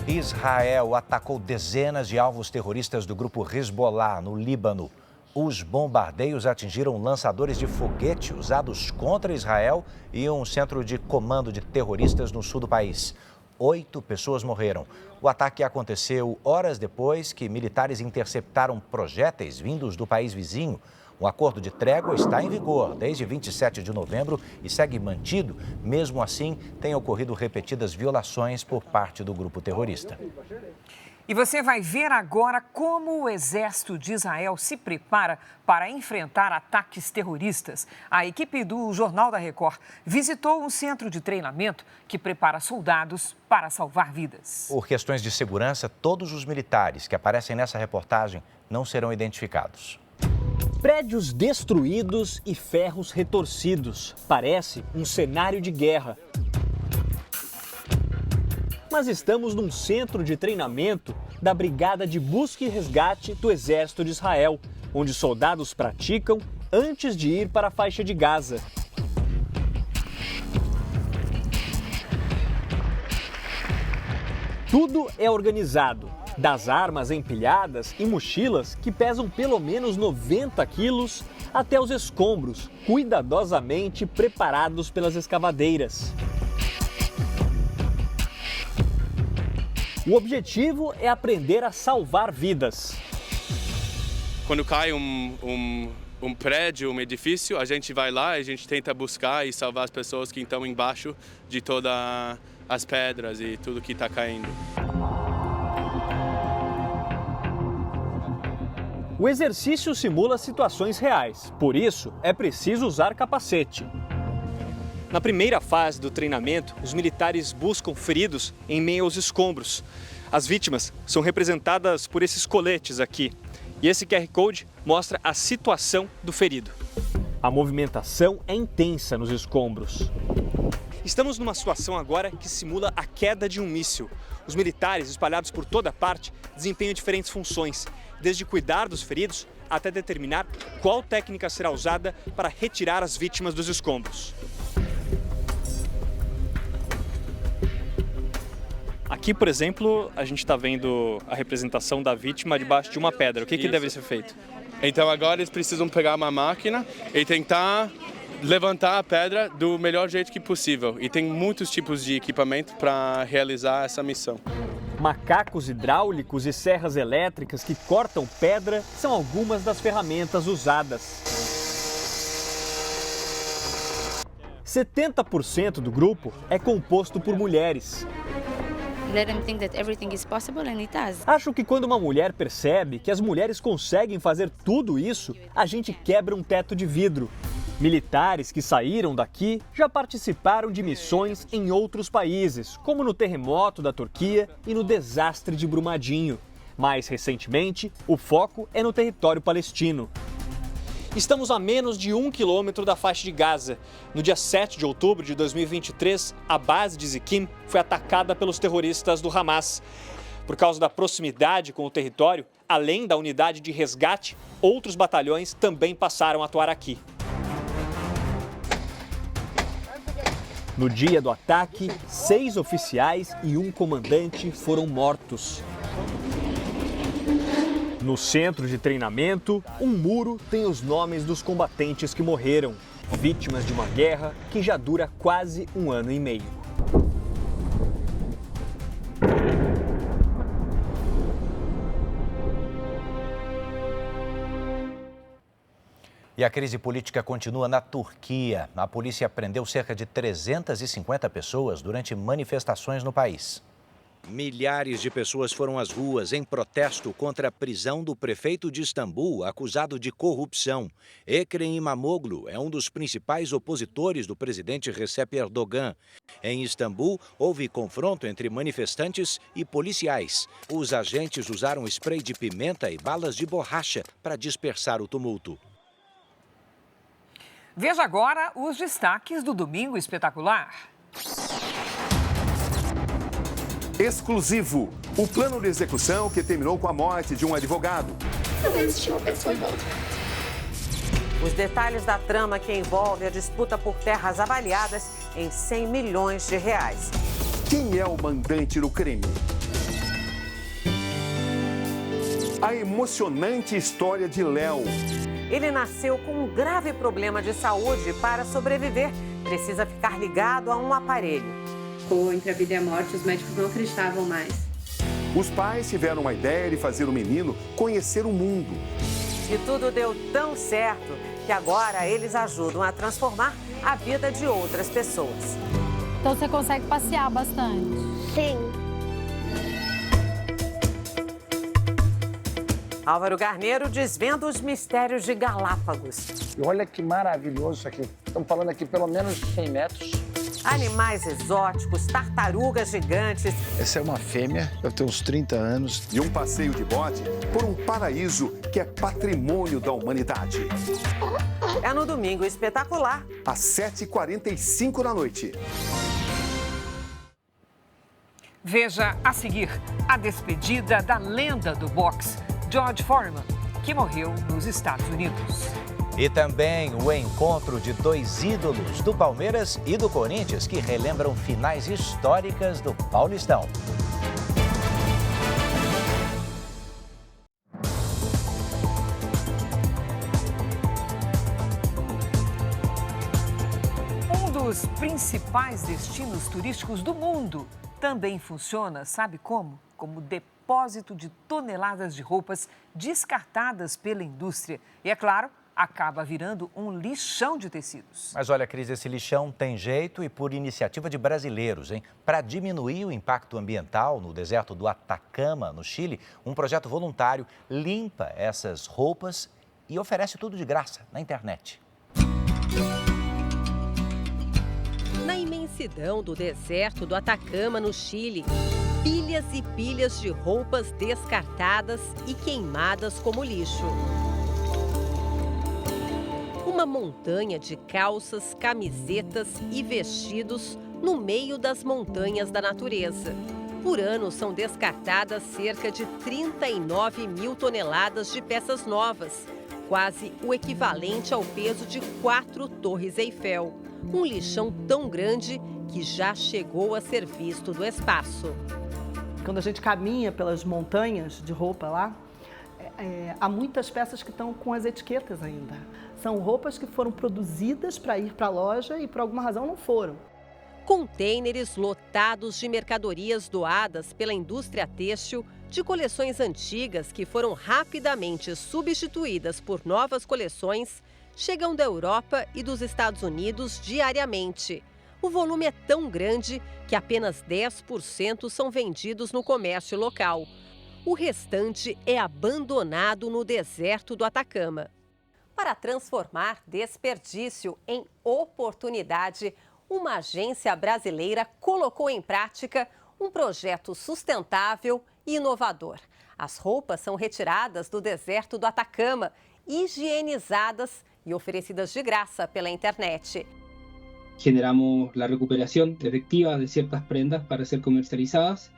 Israel atacou dezenas de alvos terroristas do grupo Hezbollah, no Líbano. Os bombardeios atingiram lançadores de foguete usados contra Israel e um centro de comando de terroristas no sul do país. 8 pessoas morreram. O ataque aconteceu horas depois que militares interceptaram projéteis vindos do país vizinho. O acordo de trégua está em vigor desde 27 de novembro e segue mantido. Mesmo assim, têm ocorrido repetidas violações por parte do grupo terrorista. E você vai ver agora como o Exército de Israel se prepara para enfrentar ataques terroristas. A equipe do Jornal da Record visitou um centro de treinamento que prepara soldados para salvar vidas. Por questões de segurança, todos os militares que aparecem nessa reportagem não serão identificados. Prédios destruídos e ferros retorcidos. Parece um cenário de guerra. Mas estamos num centro de treinamento da Brigada de Busca e Resgate do Exército de Israel, onde soldados praticam antes de ir para a faixa de Gaza. Tudo é organizado, das armas empilhadas e mochilas que pesam pelo menos 90 quilos até os escombros, cuidadosamente preparados pelas escavadeiras. O objetivo é aprender a salvar vidas. Quando cai um prédio, um edifício, a gente vai lá, a gente tenta buscar e salvar as pessoas que estão embaixo de todas as pedras e tudo que está caindo. O exercício simula situações reais, por isso é preciso usar capacete. Na primeira fase do treinamento, os militares buscam feridos em meio aos escombros. As vítimas são representadas por esses coletes aqui. E esse QR Code mostra a situação do ferido. A movimentação é intensa nos escombros. Estamos numa situação agora que simula a queda de um míssil. Os militares, espalhados por toda parte, desempenham diferentes funções, desde cuidar dos feridos até determinar qual técnica será usada para retirar as vítimas dos escombros. Aqui, por exemplo, a gente está vendo a representação da vítima debaixo de uma pedra. O que deve ser feito? Então agora eles precisam pegar uma máquina e tentar levantar a pedra do melhor jeito que possível. E tem muitos tipos de equipamento para realizar essa missão. Macacos hidráulicos e serras elétricas que cortam pedra são algumas das ferramentas usadas. 70% do grupo é composto por mulheres. Acho que quando uma mulher percebe que as mulheres conseguem fazer tudo isso, a gente quebra um teto de vidro. Militares que saíram daqui já participaram de missões em outros países, como no terremoto da Turquia e no desastre de Brumadinho. Mais recentemente, o foco é no território palestino. Estamos a menos de 1 quilômetro da faixa de Gaza. No dia 7 de outubro de 2023, a base de Zikim foi atacada pelos terroristas do Hamas. Por causa da proximidade com o território, além da unidade de resgate, outros batalhões também passaram a atuar aqui. No dia do ataque, 6 oficiais e um comandante foram mortos. No centro de treinamento, um muro tem os nomes dos combatentes que morreram, vítimas de uma guerra que já dura quase 1 ano e meio. E a crise política continua na Turquia. A polícia prendeu cerca de 350 pessoas durante manifestações no país. Milhares de pessoas foram às ruas em protesto contra a prisão do prefeito de Istambul, acusado de corrupção. Ekrem İmamoğlu é um dos principais opositores do presidente Recep Erdogan. Em Istambul, houve confronto entre manifestantes e policiais. Os agentes usaram spray de pimenta e balas de borracha para dispersar o tumulto. Veja agora os destaques do Domingo Espetacular. Exclusivo. O plano de execução que terminou com a morte de um advogado. Os detalhes da trama que envolve a disputa por terras avaliadas em 100 milhões de reais. Quem é o mandante do crime? A emocionante história de Léo. Ele nasceu com um grave problema de saúde e, para sobreviver, precisa ficar ligado a um aparelho. Entre a vida e a morte, os médicos não acreditavam mais. Os pais tiveram uma ideia de fazer o menino conhecer o mundo. E tudo deu tão certo que agora eles ajudam a transformar a vida de outras pessoas. Então você consegue passear bastante? Sim. Álvaro Garneiro desvenda os mistérios de Galápagos. E olha que maravilhoso isso aqui. Estamos falando aqui pelo menos 100 metros. Animais exóticos, tartarugas gigantes. Essa é uma fêmea, deve ter uns 30 anos. E um passeio de bote por um paraíso que é patrimônio da humanidade. É no Domingo Espetacular. Às 7h45 da noite. Veja a seguir a despedida da lenda do boxe, George Foreman, que morreu nos Estados Unidos. E também o encontro de 2 ídolos do Palmeiras e do Corinthians que relembram finais históricas do Paulistão. Um dos principais destinos turísticos do mundo também funciona, sabe como? Como depósito de toneladas de roupas descartadas pela indústria. E, é claro, acaba virando um lixão de tecidos. Mas olha, Cris, esse lixão tem jeito e por iniciativa de brasileiros, hein? Para diminuir o impacto ambiental no deserto do Atacama, no Chile, um projeto voluntário limpa essas roupas e oferece tudo de graça na internet. Na imensidão do deserto do Atacama, no Chile, pilhas e pilhas de roupas descartadas e queimadas como lixo. Uma montanha de calças, camisetas e vestidos no meio das montanhas da natureza. Por ano, são descartadas cerca de 39 mil toneladas de peças novas, quase o equivalente ao peso de 4 Torres Eiffel. Um lixão tão grande que já chegou a ser visto do espaço. Quando a gente caminha pelas montanhas de roupa lá, há muitas peças que estão com as etiquetas ainda. São roupas que foram produzidas para ir para a loja e por alguma razão não foram. Contêineres lotados de mercadorias doadas pela indústria têxtil, de coleções antigas que foram rapidamente substituídas por novas coleções, chegam da Europa e dos Estados Unidos diariamente. O volume é tão grande que apenas 10% são vendidos no comércio local. O restante é abandonado no deserto do Atacama. Para transformar desperdício em oportunidade, uma agência brasileira colocou em prática um projeto sustentável e inovador. As roupas são retiradas do deserto do Atacama, higienizadas e oferecidas de graça pela internet. Generamos a recuperação efectiva de certas prendas para ser comercializadas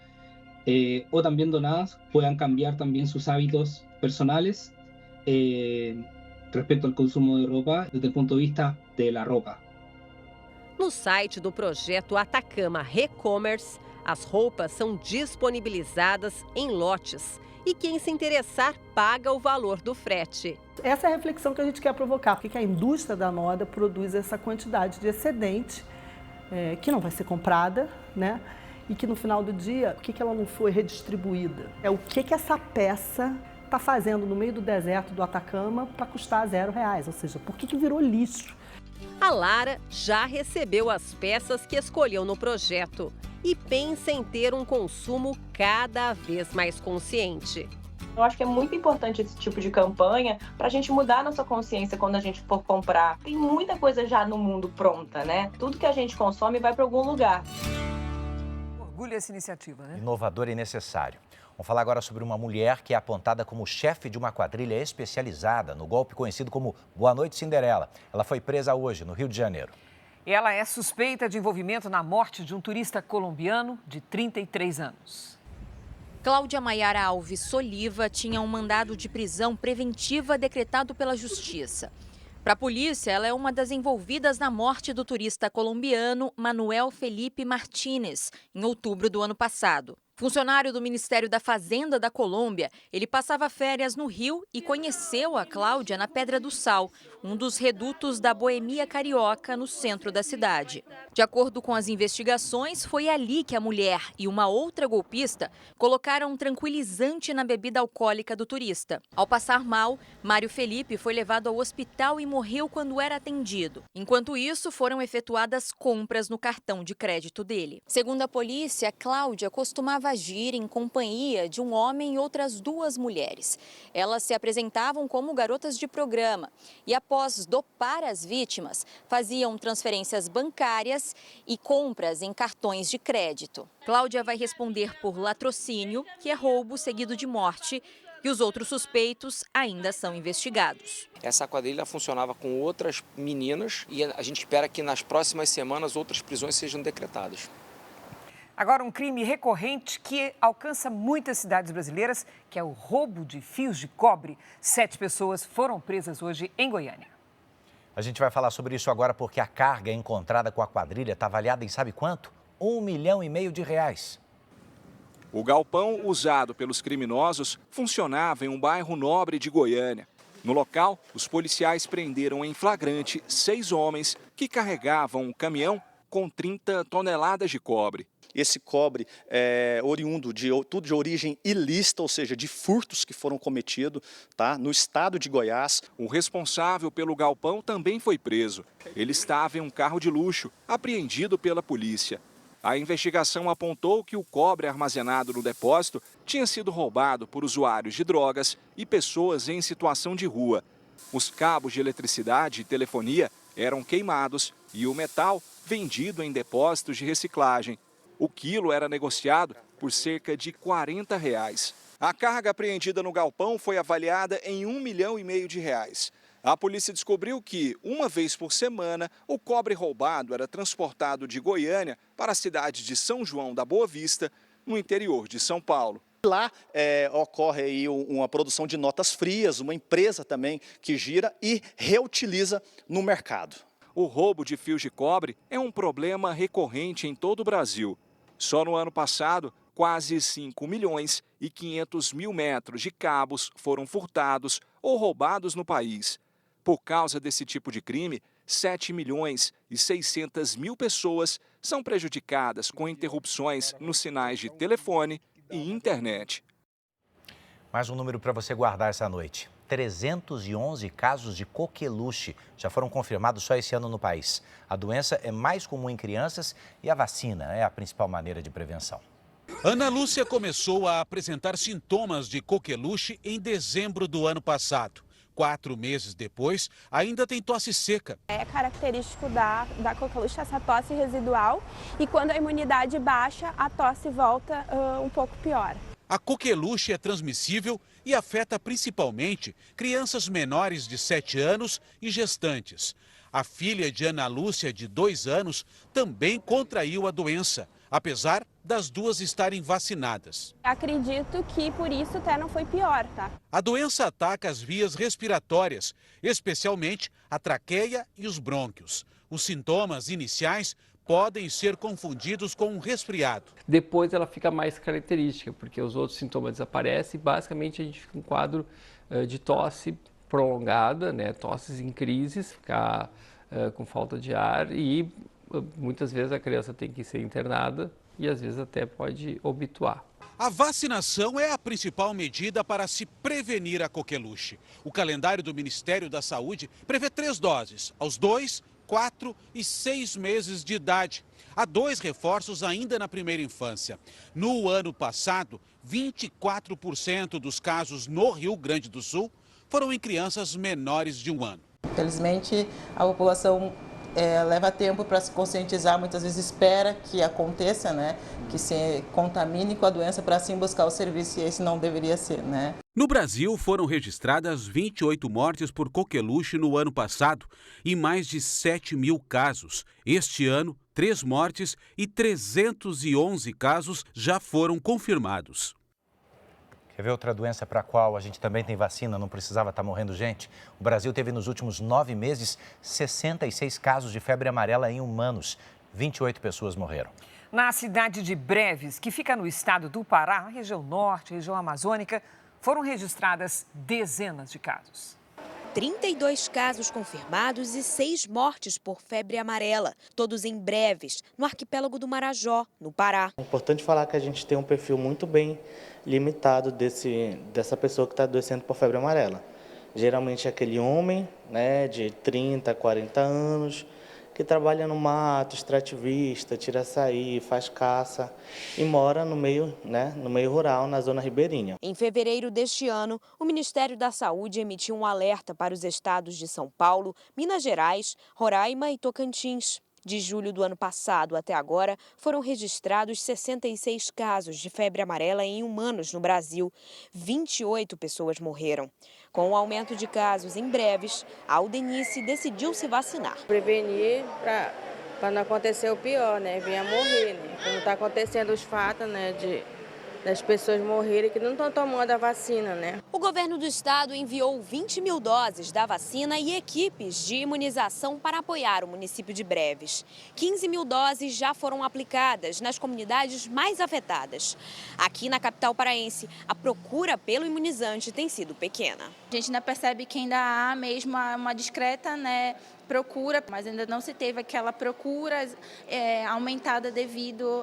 ou também donadas, puedan cambiar também seus hábitos personales respecto ao consumo de roupa desde o ponto de vista de la roupa. No site do projeto Atacama Recommerce, as roupas são disponibilizadas em lotes e quem se interessar paga o valor do frete. Essa é a reflexão que a gente quer provocar. Por que a indústria da moda produz essa quantidade de excedente que não vai ser comprada, né? E que no final do dia, por que ela não foi redistribuída? É o que essa peça está fazendo no meio do deserto do Atacama para custar R$0, ou seja, por que virou lixo? A Lara já recebeu as peças que escolheu no projeto e pensa em ter um consumo cada vez mais consciente. Eu acho que é muito importante esse tipo de campanha para a gente mudar a nossa consciência quando a gente for comprar. Tem muita coisa já no mundo pronta, né? Tudo que a gente consome vai para algum lugar. Orgulho essa iniciativa, né? Inovador e necessário. Vamos falar agora sobre uma mulher que é apontada como chefe de uma quadrilha especializada no golpe conhecido como Boa Noite Cinderela. Ela foi presa hoje, no Rio de Janeiro. Ela é suspeita de envolvimento na morte de um turista colombiano de 33 anos. Cláudia Maiara Alves Soliva tinha um mandado de prisão preventiva decretado pela Justiça. Para a polícia, ela é uma das envolvidas na morte do turista colombiano Manuel Felipe Martínez, em outubro do ano passado. Funcionário do Ministério da Fazenda da Colômbia, ele passava férias no Rio e conheceu a Cláudia na Pedra do Sal, um dos redutos da boemia carioca no centro da cidade. De acordo com as investigações, foi ali que a mulher e uma outra golpista colocaram um tranquilizante na bebida alcoólica do turista. Ao passar mal, Mário Felipe foi levado ao hospital e morreu quando era atendido. Enquanto isso, foram efetuadas compras no cartão de crédito dele. Segundo a polícia, Cláudia costumava agir em companhia de um homem e outras duas mulheres. Elas se apresentavam como garotas de programa e, após dopar as vítimas, faziam transferências bancárias e compras em cartões de crédito. Cláudia vai responder por latrocínio, que é roubo seguido de morte, e os outros suspeitos ainda são investigados. Essa quadrilha funcionava com outras meninas e a gente espera que nas próximas semanas outras prisões sejam decretadas. Agora, um crime recorrente que alcança muitas cidades brasileiras, que é o roubo de fios de cobre. 7 pessoas foram presas hoje em Goiânia. A gente vai falar sobre isso agora porque a carga encontrada com a quadrilha está avaliada em sabe quanto? R$1,5 milhão de reais. O galpão usado pelos criminosos funcionava em um bairro nobre de Goiânia. No local, os policiais prenderam em flagrante 6 homens que carregavam um caminhão com 30 toneladas de cobre. Esse cobre é oriundo de tudo de origem ilícita, ou seja, de furtos que foram cometidos, no estado de Goiás. O responsável pelo galpão também foi preso. Ele estava em um carro de luxo, apreendido pela polícia. A investigação apontou que o cobre armazenado no depósito tinha sido roubado por usuários de drogas e pessoas em situação de rua. Os cabos de eletricidade e telefonia eram queimados e o metal vendido em depósitos de reciclagem. O quilo era negociado por cerca de R$40. A carga apreendida no galpão foi avaliada em R$1,5 milhão de reais. A polícia descobriu que, uma vez por semana, o cobre roubado era transportado de Goiânia para a cidade de São João da Boa Vista, no interior de São Paulo. Lá ocorre aí uma produção de notas frias, uma empresa também que gira e reutiliza no mercado. O roubo de fios de cobre é um problema recorrente em todo o Brasil. Só no ano passado, quase 5.500.000 metros de cabos foram furtados ou roubados no país. Por causa desse tipo de crime, 7.600.000 pessoas são prejudicadas com interrupções nos sinais de telefone e internet. Mais um número para você guardar essa noite. 311 casos de coqueluche já foram confirmados só esse ano no país. A doença é mais comum em crianças e a vacina é a principal maneira de prevenção. Ana Lúcia começou a apresentar sintomas de coqueluche em dezembro do ano passado. 4 meses depois, ainda tem tosse seca. É característico da coqueluche essa tosse residual e quando a imunidade baixa, a tosse volta um pouco pior. A coqueluche é transmissível e afeta principalmente crianças menores de 7 anos e gestantes. A filha de Ana Lúcia, de 2 anos, também contraiu a doença, apesar das duas estarem vacinadas. Acredito que por isso até não foi pior, tá? A doença ataca as vias respiratórias, especialmente a traqueia e os brônquios. Os sintomas iniciais podem ser confundidos com um resfriado. Depois ela fica mais característica, porque os outros sintomas desaparecem e basicamente a gente fica com um quadro de tosse prolongada, né? Tosses em crises, ficar com falta de ar e muitas vezes a criança tem que ser internada e às vezes até pode obtuar. A vacinação é a principal medida para se prevenir a coqueluche. O calendário do Ministério da Saúde prevê 3 doses, aos 2, 4 e 6 meses de idade. Há 2 reforços ainda na primeira infância. No ano passado, 24% dos casos no Rio Grande do Sul foram em crianças menores de 1 ano. Infelizmente, a população leva tempo para se conscientizar, muitas vezes espera que aconteça, né? Que se contamine com a doença para assim buscar o serviço, e esse não deveria ser, né? No Brasil, foram registradas 28 mortes por coqueluche no ano passado e mais de 7 mil casos. Este ano, 3 mortes e 311 casos já foram confirmados. Quer ver outra doença para a qual a gente também tem vacina, não precisava estar morrendo gente? O Brasil teve nos últimos 9 meses 66 casos de febre amarela em humanos. 28 pessoas morreram. Na cidade de Breves, que fica no estado do Pará, região norte, região amazônica, foram registradas dezenas de casos. 32 casos confirmados e 6 mortes por febre amarela, todos em Breves, no arquipélago do Marajó, no Pará. É importante falar que a gente tem um perfil muito bem limitado dessa pessoa que está adoecendo por febre amarela. Geralmente é aquele homem, né, de 30, 40 anos, que trabalha no mato, extrativista, tira açaí, faz caça e mora no meio rural, na zona ribeirinha. Em fevereiro deste ano, o Ministério da Saúde emitiu um alerta para os estados de São Paulo, Minas Gerais, Roraima e Tocantins. De julho do ano passado até agora, foram registrados 66 casos de febre amarela em humanos no Brasil. 28 pessoas morreram. Com o aumento de casos em Breves, a Aldenice decidiu se vacinar. Prevenir para não acontecer o pior, né? Vir a morrer, né? Como está acontecendo os fatos, né? Das pessoas morrerem que não estão tomando a vacina, né? O governo do estado enviou 20 mil doses da vacina e equipes de imunização para apoiar o município de Breves. 15 mil doses já foram aplicadas nas comunidades mais afetadas. Aqui na capital paraense, a procura pelo imunizante tem sido pequena. A gente ainda percebe que ainda há mesmo uma discreta, né, procura, mas ainda não se teve aquela procura aumentada devido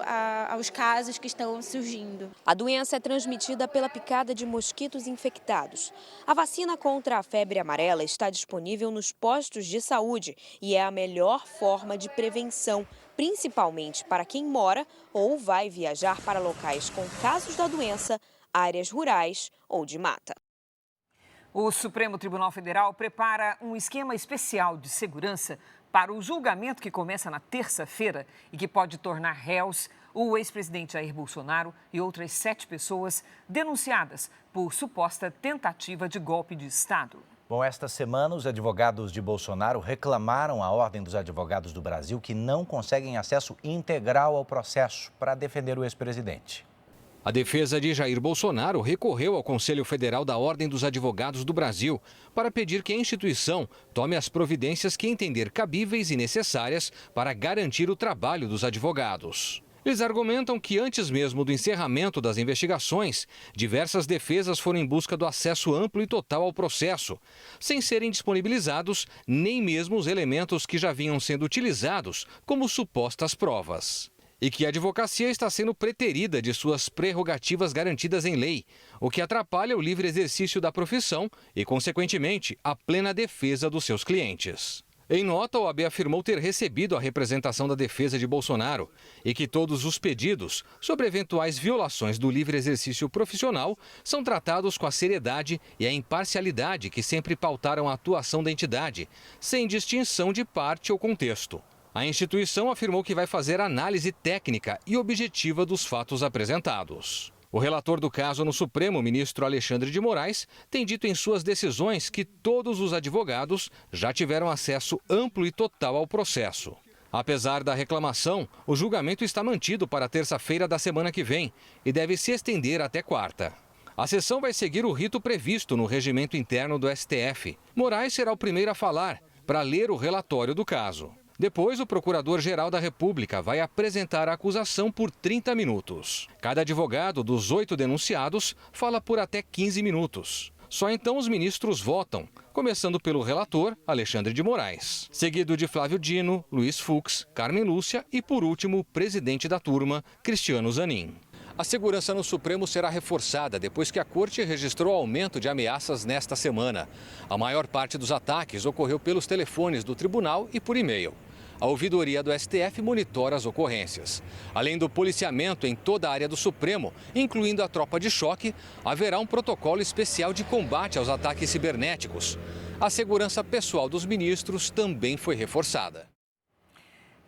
aos casos que estão surgindo. A doença é transmitida pela picada de mosquitos infectados. A vacina contra a febre amarela está disponível nos postos de saúde e é a melhor forma de prevenção, principalmente para quem mora ou vai viajar para locais com casos da doença, áreas rurais ou de mata. O Supremo Tribunal Federal prepara um esquema especial de segurança para o julgamento que começa na terça-feira e que pode tornar réus o ex-presidente Jair Bolsonaro e outras 7 pessoas denunciadas por suposta tentativa de golpe de Estado. Bom, esta semana os advogados de Bolsonaro reclamaram à Ordem dos Advogados do Brasil que não conseguem acesso integral ao processo para defender o ex-presidente. A defesa de Jair Bolsonaro recorreu ao Conselho Federal da Ordem dos Advogados do Brasil para pedir que a instituição tome as providências que entender cabíveis e necessárias para garantir o trabalho dos advogados. Eles argumentam que antes mesmo do encerramento das investigações, diversas defesas foram em busca do acesso amplo e total ao processo, sem serem disponibilizados nem mesmo os elementos que já vinham sendo utilizados como supostas provas. E que a advocacia está sendo preterida de suas prerrogativas garantidas em lei, o que atrapalha o livre exercício da profissão e, consequentemente, a plena defesa dos seus clientes. Em nota, o OAB afirmou ter recebido a representação da defesa de Bolsonaro e que todos os pedidos sobre eventuais violações do livre exercício profissional são tratados com a seriedade e a imparcialidade que sempre pautaram a atuação da entidade, sem distinção de parte ou contexto. A instituição afirmou que vai fazer análise técnica e objetiva dos fatos apresentados. O relator do caso no Supremo, ministro Alexandre de Moraes, tem dito em suas decisões que todos os advogados já tiveram acesso amplo e total ao processo. Apesar da reclamação, o julgamento está mantido para terça-feira da semana que vem e deve se estender até quarta. A sessão vai seguir o rito previsto no regimento interno do STF. Moraes será o primeiro a falar, para ler o relatório do caso. Depois, o Procurador-Geral da República vai apresentar a acusação por 30 minutos. Cada advogado dos 8 denunciados fala por até 15 minutos. Só então os ministros votam, começando pelo relator, Alexandre de Moraes, seguido de Flávio Dino, Luiz Fux, Carmen Lúcia e, por último, o presidente da turma, Cristiano Zanin. A segurança no Supremo será reforçada depois que a Corte registrou aumento de ameaças nesta semana. A maior parte dos ataques ocorreu pelos telefones do tribunal e por e-mail. A ouvidoria do STF monitora as ocorrências. Além do policiamento em toda a área do Supremo, incluindo a tropa de choque, haverá um protocolo especial de combate aos ataques cibernéticos. A segurança pessoal dos ministros também foi reforçada.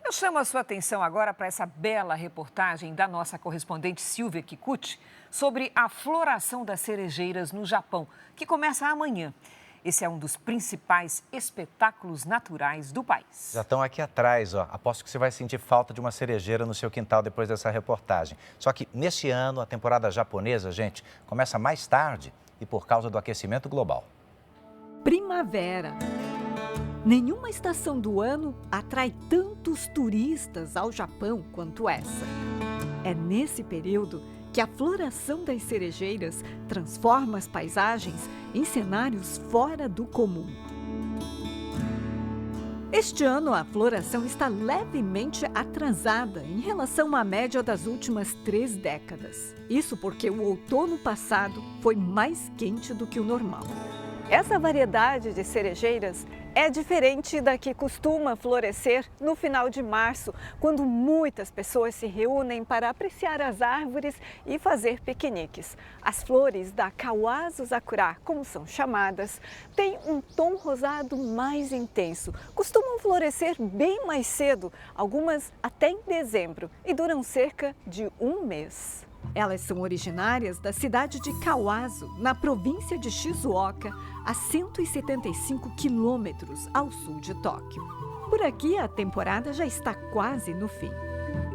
Eu chamo a sua atenção agora para essa bela reportagem da nossa correspondente Silvia Kikuchi sobre a floração das cerejeiras no Japão, que começa amanhã. Esse é um dos principais espetáculos naturais do país. Já estão aqui atrás, ó. Aposto que você vai sentir falta de uma cerejeira no seu quintal depois dessa reportagem. Só que nesse ano, a temporada japonesa, gente, começa mais tarde e por causa do aquecimento global. Primavera. Nenhuma estação do ano atrai tantos turistas ao Japão quanto essa. É nesse período que a floração das cerejeiras transforma as paisagens em cenários fora do comum. Este ano, a floração está levemente atrasada em relação à média das últimas 3 décadas. Isso porque o outono passado foi mais quente do que o normal. Essa variedade de cerejeiras é diferente da que costuma florescer no final de março, quando muitas pessoas se reúnem para apreciar as árvores e fazer piqueniques. As flores da Kawazu Sakura, como são chamadas, têm um tom rosado mais intenso. Costumam florescer bem mais cedo, algumas até em dezembro, e duram cerca de 1 mês. Elas são originárias da cidade de Kawazu, na província de Shizuoka, a 175 quilômetros ao sul de Tóquio. Por aqui, a temporada já está quase no fim.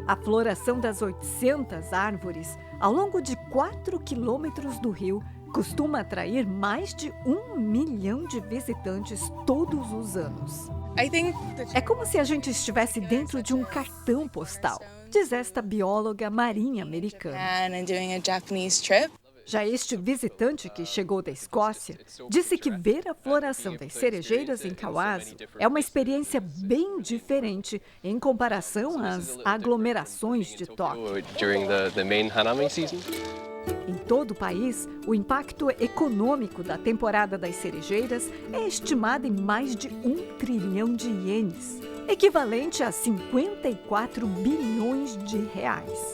A floração das 800 árvores, ao longo de 4 quilômetros do rio, costuma atrair mais de 1 milhão de visitantes todos os anos. É como se a gente estivesse dentro de um cartão postal, diz esta bióloga marinha americana. Já este visitante que chegou da Escócia disse que ver a floração das cerejeiras em Kawazu é uma experiência bem diferente em comparação às aglomerações de Tóquio. Em todo o país, o impacto econômico da temporada das cerejeiras é estimado em mais de 1 trilhão de ienes, equivalente a 54 bilhões de reais.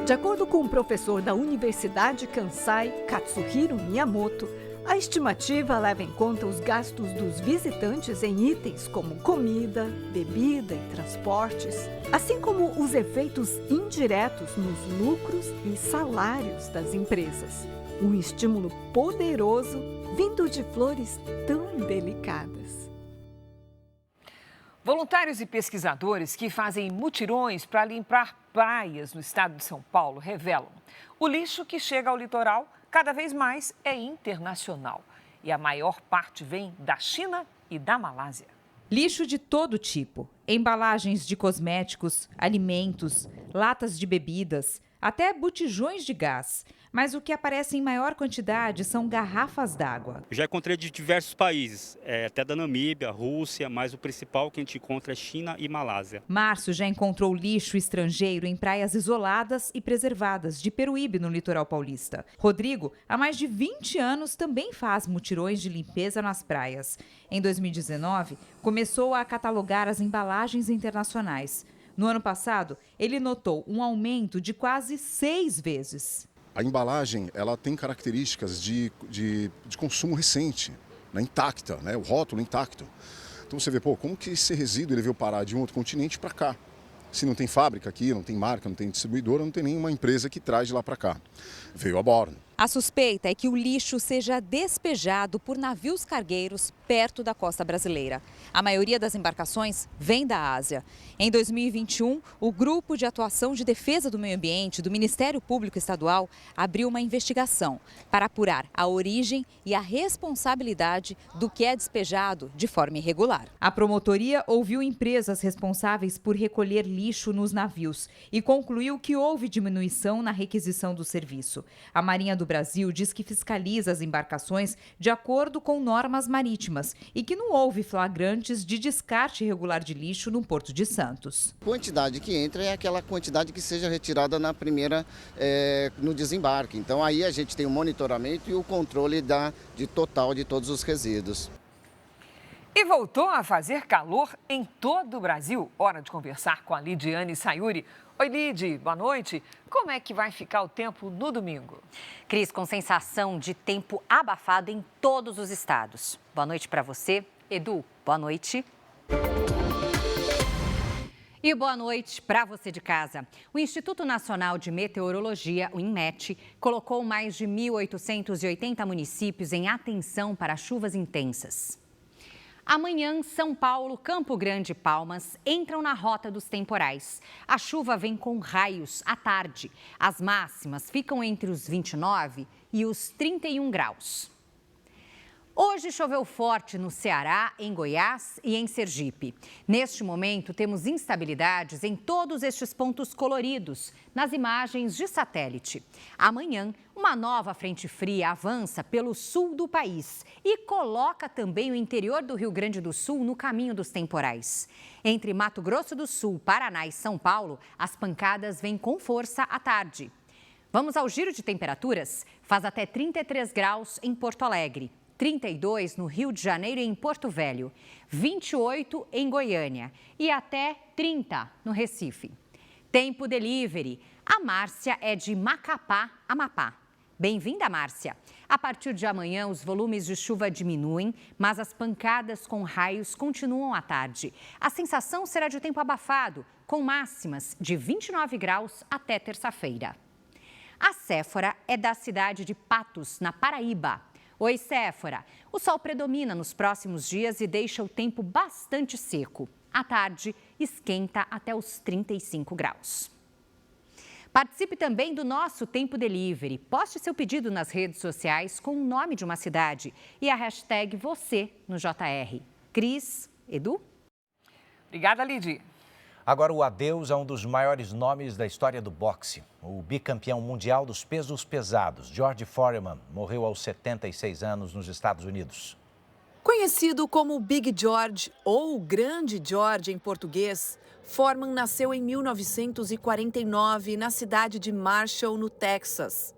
De acordo com o professor da Universidade Kansai, Katsuhiro Miyamoto, a estimativa leva em conta os gastos dos visitantes em itens como comida, bebida e transportes, assim como os efeitos indiretos nos lucros e salários das empresas. Um estímulo poderoso vindo de flores tão delicadas. Voluntários e pesquisadores que fazem mutirões para limpar praias no estado de São Paulo revelam: o lixo que chega ao litoral cada vez mais é internacional e a maior parte vem da China e da Malásia. Lixo de todo tipo, embalagens de cosméticos, alimentos, latas de bebidas, até botijões de gás. Mas o que aparece em maior quantidade são garrafas d'água. Já encontrei de diversos países, até da Namíbia, Rússia, mas o principal que a gente encontra é China e Malásia. Márcio já encontrou lixo estrangeiro em praias isoladas e preservadas de Peruíbe, no litoral paulista. Rodrigo, há mais de 20 anos, também faz mutirões de limpeza nas praias. Em 2019, começou a catalogar as embalagens internacionais. No ano passado, ele notou um aumento de quase 6 vezes. A embalagem ela tem características de consumo recente, né, intacta, né, o rótulo intacto. Então você vê, como que esse resíduo ele veio parar de um outro continente para cá? Se não tem fábrica aqui, não tem marca, não tem distribuidora, não tem nenhuma empresa que traz de lá para cá. Veio a bordo. A suspeita é que o lixo seja despejado por navios cargueiros perto da costa brasileira. A maioria das embarcações vem da Ásia. Em 2021, o Grupo de Atuação de Defesa do Meio Ambiente do Ministério Público Estadual abriu uma investigação para apurar a origem e a responsabilidade do que é despejado de forma irregular. A promotoria ouviu empresas responsáveis por recolher lixo nos navios e concluiu que houve diminuição na requisição do serviço. A Marinha do Brasil diz que fiscaliza as embarcações de acordo com normas marítimas e que não houve flagrantes de descarte irregular de lixo no Porto de Santos. A quantidade que entra é aquela quantidade que seja retirada na primeira, no desembarque. Então aí a gente tem o monitoramento e o controle de total de todos os resíduos. E voltou a fazer calor em todo o Brasil. Hora de conversar com a Lidiane Sayuri. Oi, Lid, boa noite. Como é que vai ficar o tempo no domingo? Cris, com sensação de tempo abafado em todos os estados. Boa noite para você. Edu, boa noite. E boa noite para você de casa. O Instituto Nacional de Meteorologia, o INMET, colocou mais de 1.880 municípios em atenção para chuvas intensas. Amanhã, São Paulo, Campo Grande e Palmas entram na rota dos temporais. A chuva vem com raios à tarde. As máximas ficam entre os 29 e os 31 graus. Hoje choveu forte no Ceará, em Goiás e em Sergipe. Neste momento, temos instabilidades em todos estes pontos coloridos, nas imagens de satélite. Amanhã, uma nova frente fria avança pelo sul do país e coloca também o interior do Rio Grande do Sul no caminho dos temporais. Entre Mato Grosso do Sul, Paraná e São Paulo, as pancadas vêm com força à tarde. Vamos ao giro de temperaturas? Faz até 33 graus em Porto Alegre. 32 no Rio de Janeiro e em Porto Velho, 28 em Goiânia e até 30 no Recife. Tempo delivery. A Márcia é de Macapá, Amapá. Bem-vinda, Márcia. A partir de amanhã, os volumes de chuva diminuem, mas as pancadas com raios continuam à tarde. A sensação será de tempo abafado, com máximas de 29 graus até terça-feira. A Séfora é da cidade de Patos, na Paraíba. Oi, Séfora. O sol predomina nos próximos dias e deixa o tempo bastante seco. À tarde, esquenta até os 35 graus. Participe também do nosso Tempo Delivery. Poste seu pedido nas redes sociais com o nome de uma cidade e a hashtag você no JR. Cris, Edu? Obrigada, Lidy. Agora o adeus a um dos maiores nomes da história do boxe. O bicampeão mundial dos pesos pesados, George Foreman, morreu aos 76 anos nos Estados Unidos. Conhecido como Big George ou Grande George em português, Foreman nasceu em 1949 na cidade de Marshall, no Texas.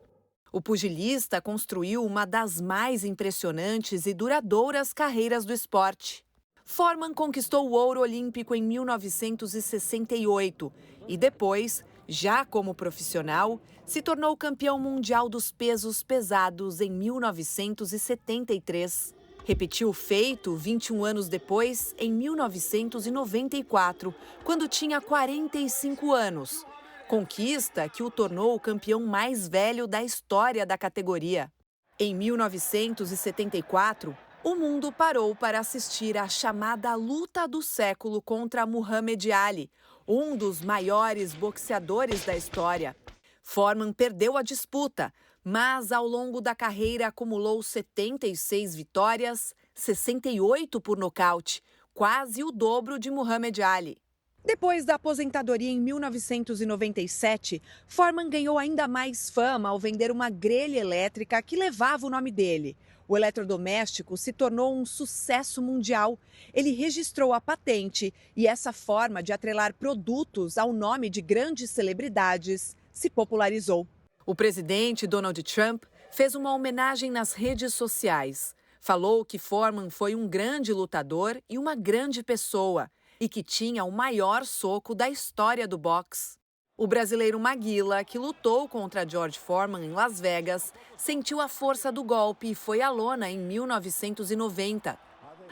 O pugilista construiu uma das mais impressionantes e duradouras carreiras do esporte. Foreman conquistou o ouro olímpico em 1968 e depois, já como profissional, se tornou campeão mundial dos pesos pesados em 1973. Repetiu o feito 21 anos depois, em 1994, quando tinha 45 anos. Conquista que o tornou o campeão mais velho da história da categoria. Em 1974, o mundo parou para assistir à chamada luta do século contra Muhammad Ali, um dos maiores boxeadores da história. Foreman perdeu a disputa, mas ao longo da carreira acumulou 76 vitórias, 68 por nocaute, quase o dobro de Muhammad Ali. Depois da aposentadoria em 1997, Foreman ganhou ainda mais fama ao vender uma grelha elétrica que levava o nome dele. O eletrodoméstico se tornou um sucesso mundial. Ele registrou a patente e essa forma de atrelar produtos ao nome de grandes celebridades se popularizou. O presidente Donald Trump fez uma homenagem nas redes sociais. Falou que Foreman foi um grande lutador e uma grande pessoa e que tinha o maior soco da história do boxe. O brasileiro Maguila, que lutou contra George Foreman em Las Vegas, sentiu a força do golpe e foi à lona em 1990.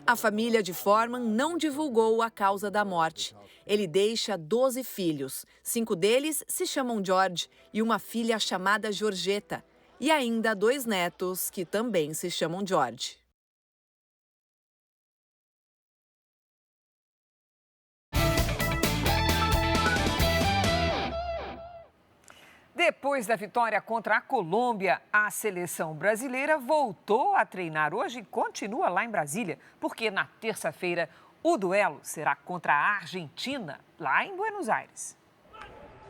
A família de Foreman não divulgou a causa da morte. Ele deixa 12 filhos. 5 deles se chamam George e uma filha chamada Georgetta. e ainda 2 netos, que também se chamam George. Depois da vitória contra a Colômbia, a seleção brasileira voltou a treinar hoje e continua lá em Brasília, porque na terça-feira o duelo será contra a Argentina, lá em Buenos Aires.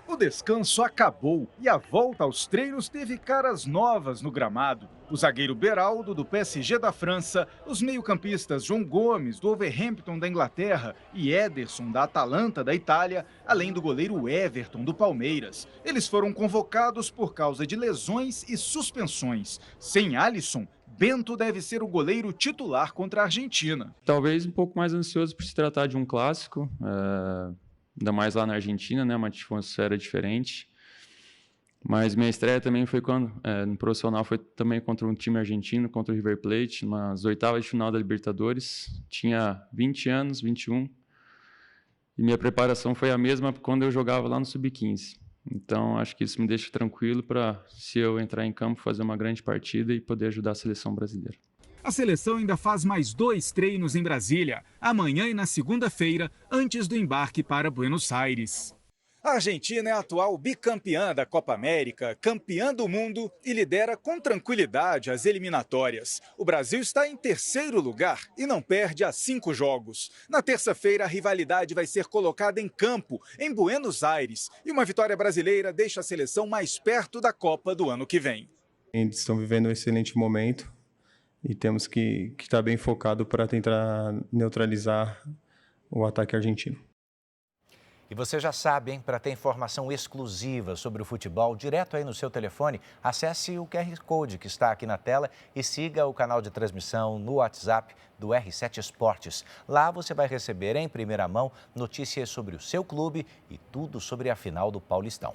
O descanso acabou e a volta aos treinos teve caras novas no gramado. O zagueiro Beraldo, do PSG da França, os meio-campistas João Gomes, do Wolverhampton da Inglaterra, e Ederson, da Atalanta da Itália, além do goleiro Everton, do Palmeiras. Eles foram convocados por causa de lesões e suspensões. Sem Alisson, Bento deve ser o goleiro titular contra a Argentina. Talvez um pouco mais ansioso por se tratar de um clássico, ainda mais lá na Argentina, né? Uma atmosfera diferente. Mas minha estreia também foi no profissional, foi também contra um time argentino, contra o River Plate, nas oitavas de final da Libertadores. Tinha 20 anos, 21, e minha preparação foi a mesma quando eu jogava lá no Sub-15. Então, acho que isso me deixa tranquilo para, se eu entrar em campo, fazer uma grande partida e poder ajudar a seleção brasileira. A seleção ainda faz mais 2 treinos em Brasília, amanhã e na segunda-feira, antes do embarque para Buenos Aires. A Argentina é a atual bicampeã da Copa América, campeã do mundo e lidera com tranquilidade as eliminatórias. O Brasil está em 3º lugar e não perde há 5 jogos. Na terça-feira, a rivalidade vai ser colocada em campo, em Buenos Aires, e uma vitória brasileira deixa a seleção mais perto da Copa do ano que vem. Eles estão vivendo um excelente momento e temos que estar bem focado para tentar neutralizar o ataque argentino. E você já sabe, hein? Para ter informação exclusiva sobre o futebol direto aí no seu telefone, acesse o QR Code que está aqui na tela e siga o canal de transmissão no WhatsApp do R7 Esportes. Lá você vai receber em primeira mão notícias sobre o seu clube e tudo sobre a final do Paulistão.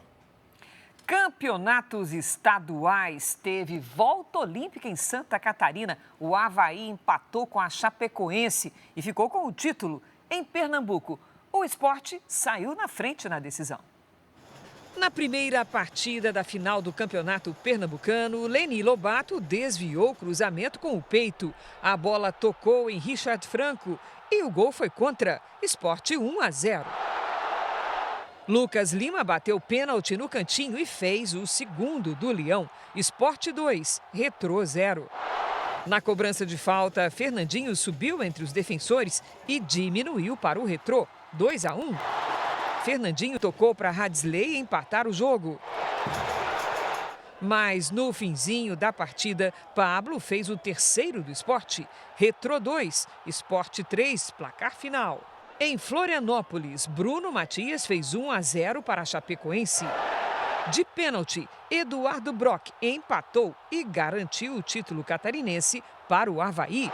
Campeonatos estaduais, teve volta olímpica em Santa Catarina. O Avaí empatou com a Chapecoense e ficou com o título. Em Pernambuco, o Sport saiu na frente na decisão. Na primeira partida da final do Campeonato Pernambucano, Leni Lobato desviou o cruzamento com o peito. A bola tocou em Richard Franco e o gol foi contra. Sport 1-0. Lucas Lima bateu pênalti no cantinho e fez o segundo do Leão. Sport 2, Retrô 0. Na cobrança de falta, Fernandinho subiu entre os defensores e diminuiu para o Retrô, 2-1. Fernandinho tocou para Hadsley empatar o jogo. Mas no finzinho da partida, Pablo fez o terceiro do Sport. Retrô 2, Sport 3, placar final. Em Florianópolis, Bruno Matias fez 1-0 para a Chapecoense. De pênalti, Eduardo Brock empatou e garantiu o título catarinense para o Avaí.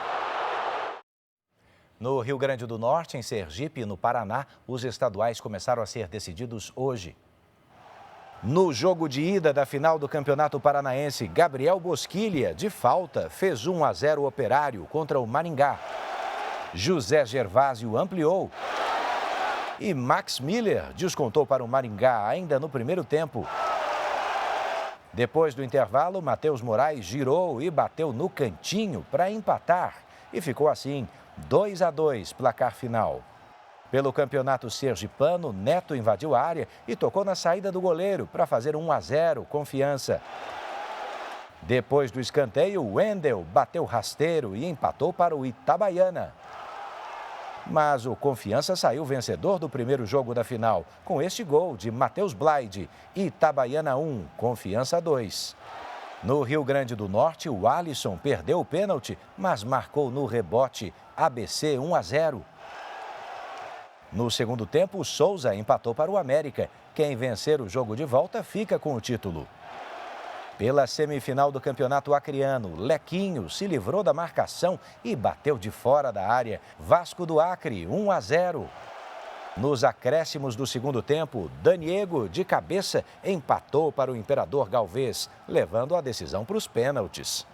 No Rio Grande do Norte, em Sergipe e no Paraná, os estaduais começaram a ser decididos hoje. No jogo de ida da final do Campeonato Paranaense, Gabriel Bosquilha, de falta, fez 1-0 Operário contra o Maringá. José Gervásio ampliou e Max Miller descontou para o Maringá ainda no primeiro tempo. Depois do intervalo, Matheus Moraes girou e bateu no cantinho para empatar. E ficou assim, 2-2, placar final. Pelo campeonato sergipano, Neto invadiu a área e tocou na saída do goleiro para fazer 1-0, Confiança. Depois do escanteio, Wendel bateu rasteiro e empatou para o Itabaiana. Mas o Confiança saiu vencedor do primeiro jogo da final, com este gol de Matheus Blaide, Itabaiana 1, Confiança 2. No Rio Grande do Norte, o Alisson perdeu o pênalti, mas marcou no rebote, ABC 1-0. No segundo tempo, o Souza empatou para o América. Quem vencer o jogo de volta fica com o título. Pela semifinal do Campeonato Acreano, Lequinho se livrou da marcação e bateu de fora da área. Vasco do Acre, 1-0. Nos acréscimos do segundo tempo, Daniego, de cabeça, empatou para o Imperador Galvez, levando a decisão para os pênaltis.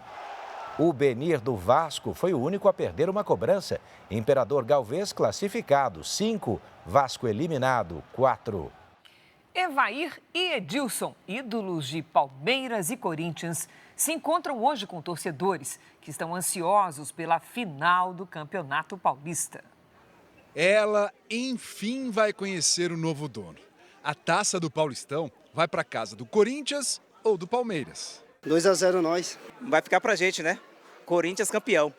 O Benir do Vasco foi o único a perder uma cobrança. Imperador Galvez classificado, 5. Vasco eliminado, 4. Evair e Edilson, ídolos de Palmeiras e Corinthians, se encontram hoje com torcedores que estão ansiosos pela final do Campeonato Paulista. Ela, enfim, vai conhecer o novo dono. A taça do Paulistão vai para casa do Corinthians ou do Palmeiras. 2-0 nós. Vai ficar pra gente, né? Corinthians campeão.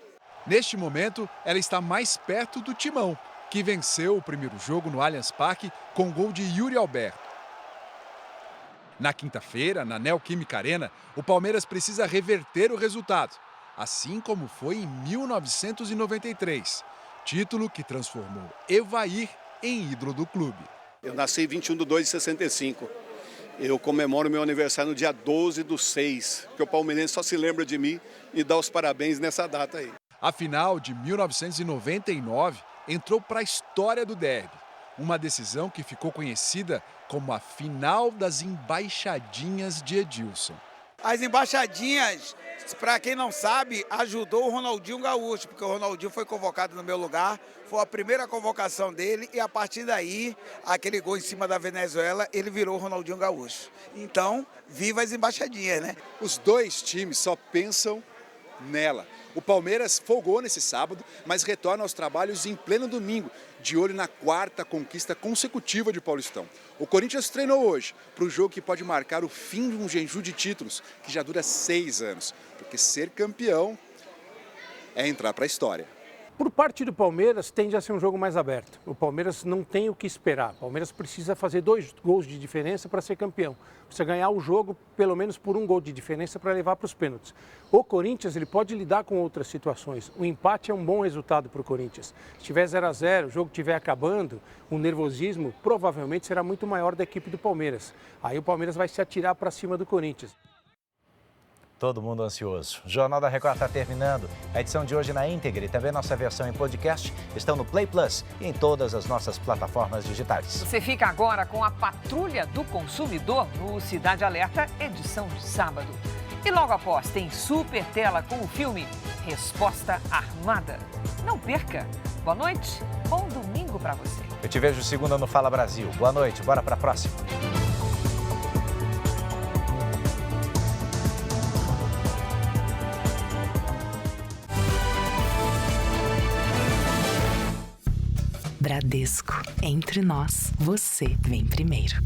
Neste momento, ela está mais perto do Timão, que venceu o primeiro jogo no Allianz Parque com gol de Yuri Alberto. Na quinta-feira, na Neoquímica Arena, o Palmeiras precisa reverter o resultado, assim como foi em 1993, título que transformou Evair em ídolo do clube. Eu nasci 21/2/65. Eu comemoro meu aniversário no dia 12/6, porque o palmeirense só se lembra de mim e dá os parabéns nessa data aí. A final de 1999 entrou para a história do derby, uma decisão que ficou conhecida como a final das embaixadinhas de Edilson. As embaixadinhas, para quem não sabe, ajudou o Ronaldinho Gaúcho, porque o Ronaldinho foi convocado no meu lugar, foi a primeira convocação dele e a partir daí, aquele gol em cima da Venezuela, ele virou o Ronaldinho Gaúcho. Então, viva as embaixadinhas, né? Os dois times só pensam nela. O Palmeiras folgou nesse sábado, mas retorna aos trabalhos em pleno domingo, de olho na quarta conquista consecutiva de Paulistão. O Corinthians treinou hoje para o jogo que pode marcar o fim de um jejum de títulos, que já dura 6 anos, porque ser campeão é entrar para a história. Por parte do Palmeiras, tende a ser um jogo mais aberto. O Palmeiras não tem o que esperar. O Palmeiras precisa fazer 2 gols de diferença para ser campeão. Precisa ganhar o jogo, pelo menos por 1 gol de diferença para levar para os pênaltis. O Corinthians ele pode lidar com outras situações. O empate é um bom resultado para o Corinthians. Se tiver 0-0, o jogo estiver acabando, o nervosismo provavelmente será muito maior da equipe do Palmeiras. Aí o Palmeiras vai se atirar para cima do Corinthians. Todo mundo ansioso. O Jornal da Record está terminando. A edição de hoje na íntegra e também nossa versão em podcast estão no Play Plus e em todas as nossas plataformas digitais. Você fica agora com a Patrulha do Consumidor no Cidade Alerta, edição de sábado. E logo após tem Super Tela com o filme Resposta Armada. Não perca. Boa noite, bom domingo para você. Eu te vejo segunda no Fala Brasil. Boa noite, bora para a próxima. Bradesco, entre nós, você vem primeiro.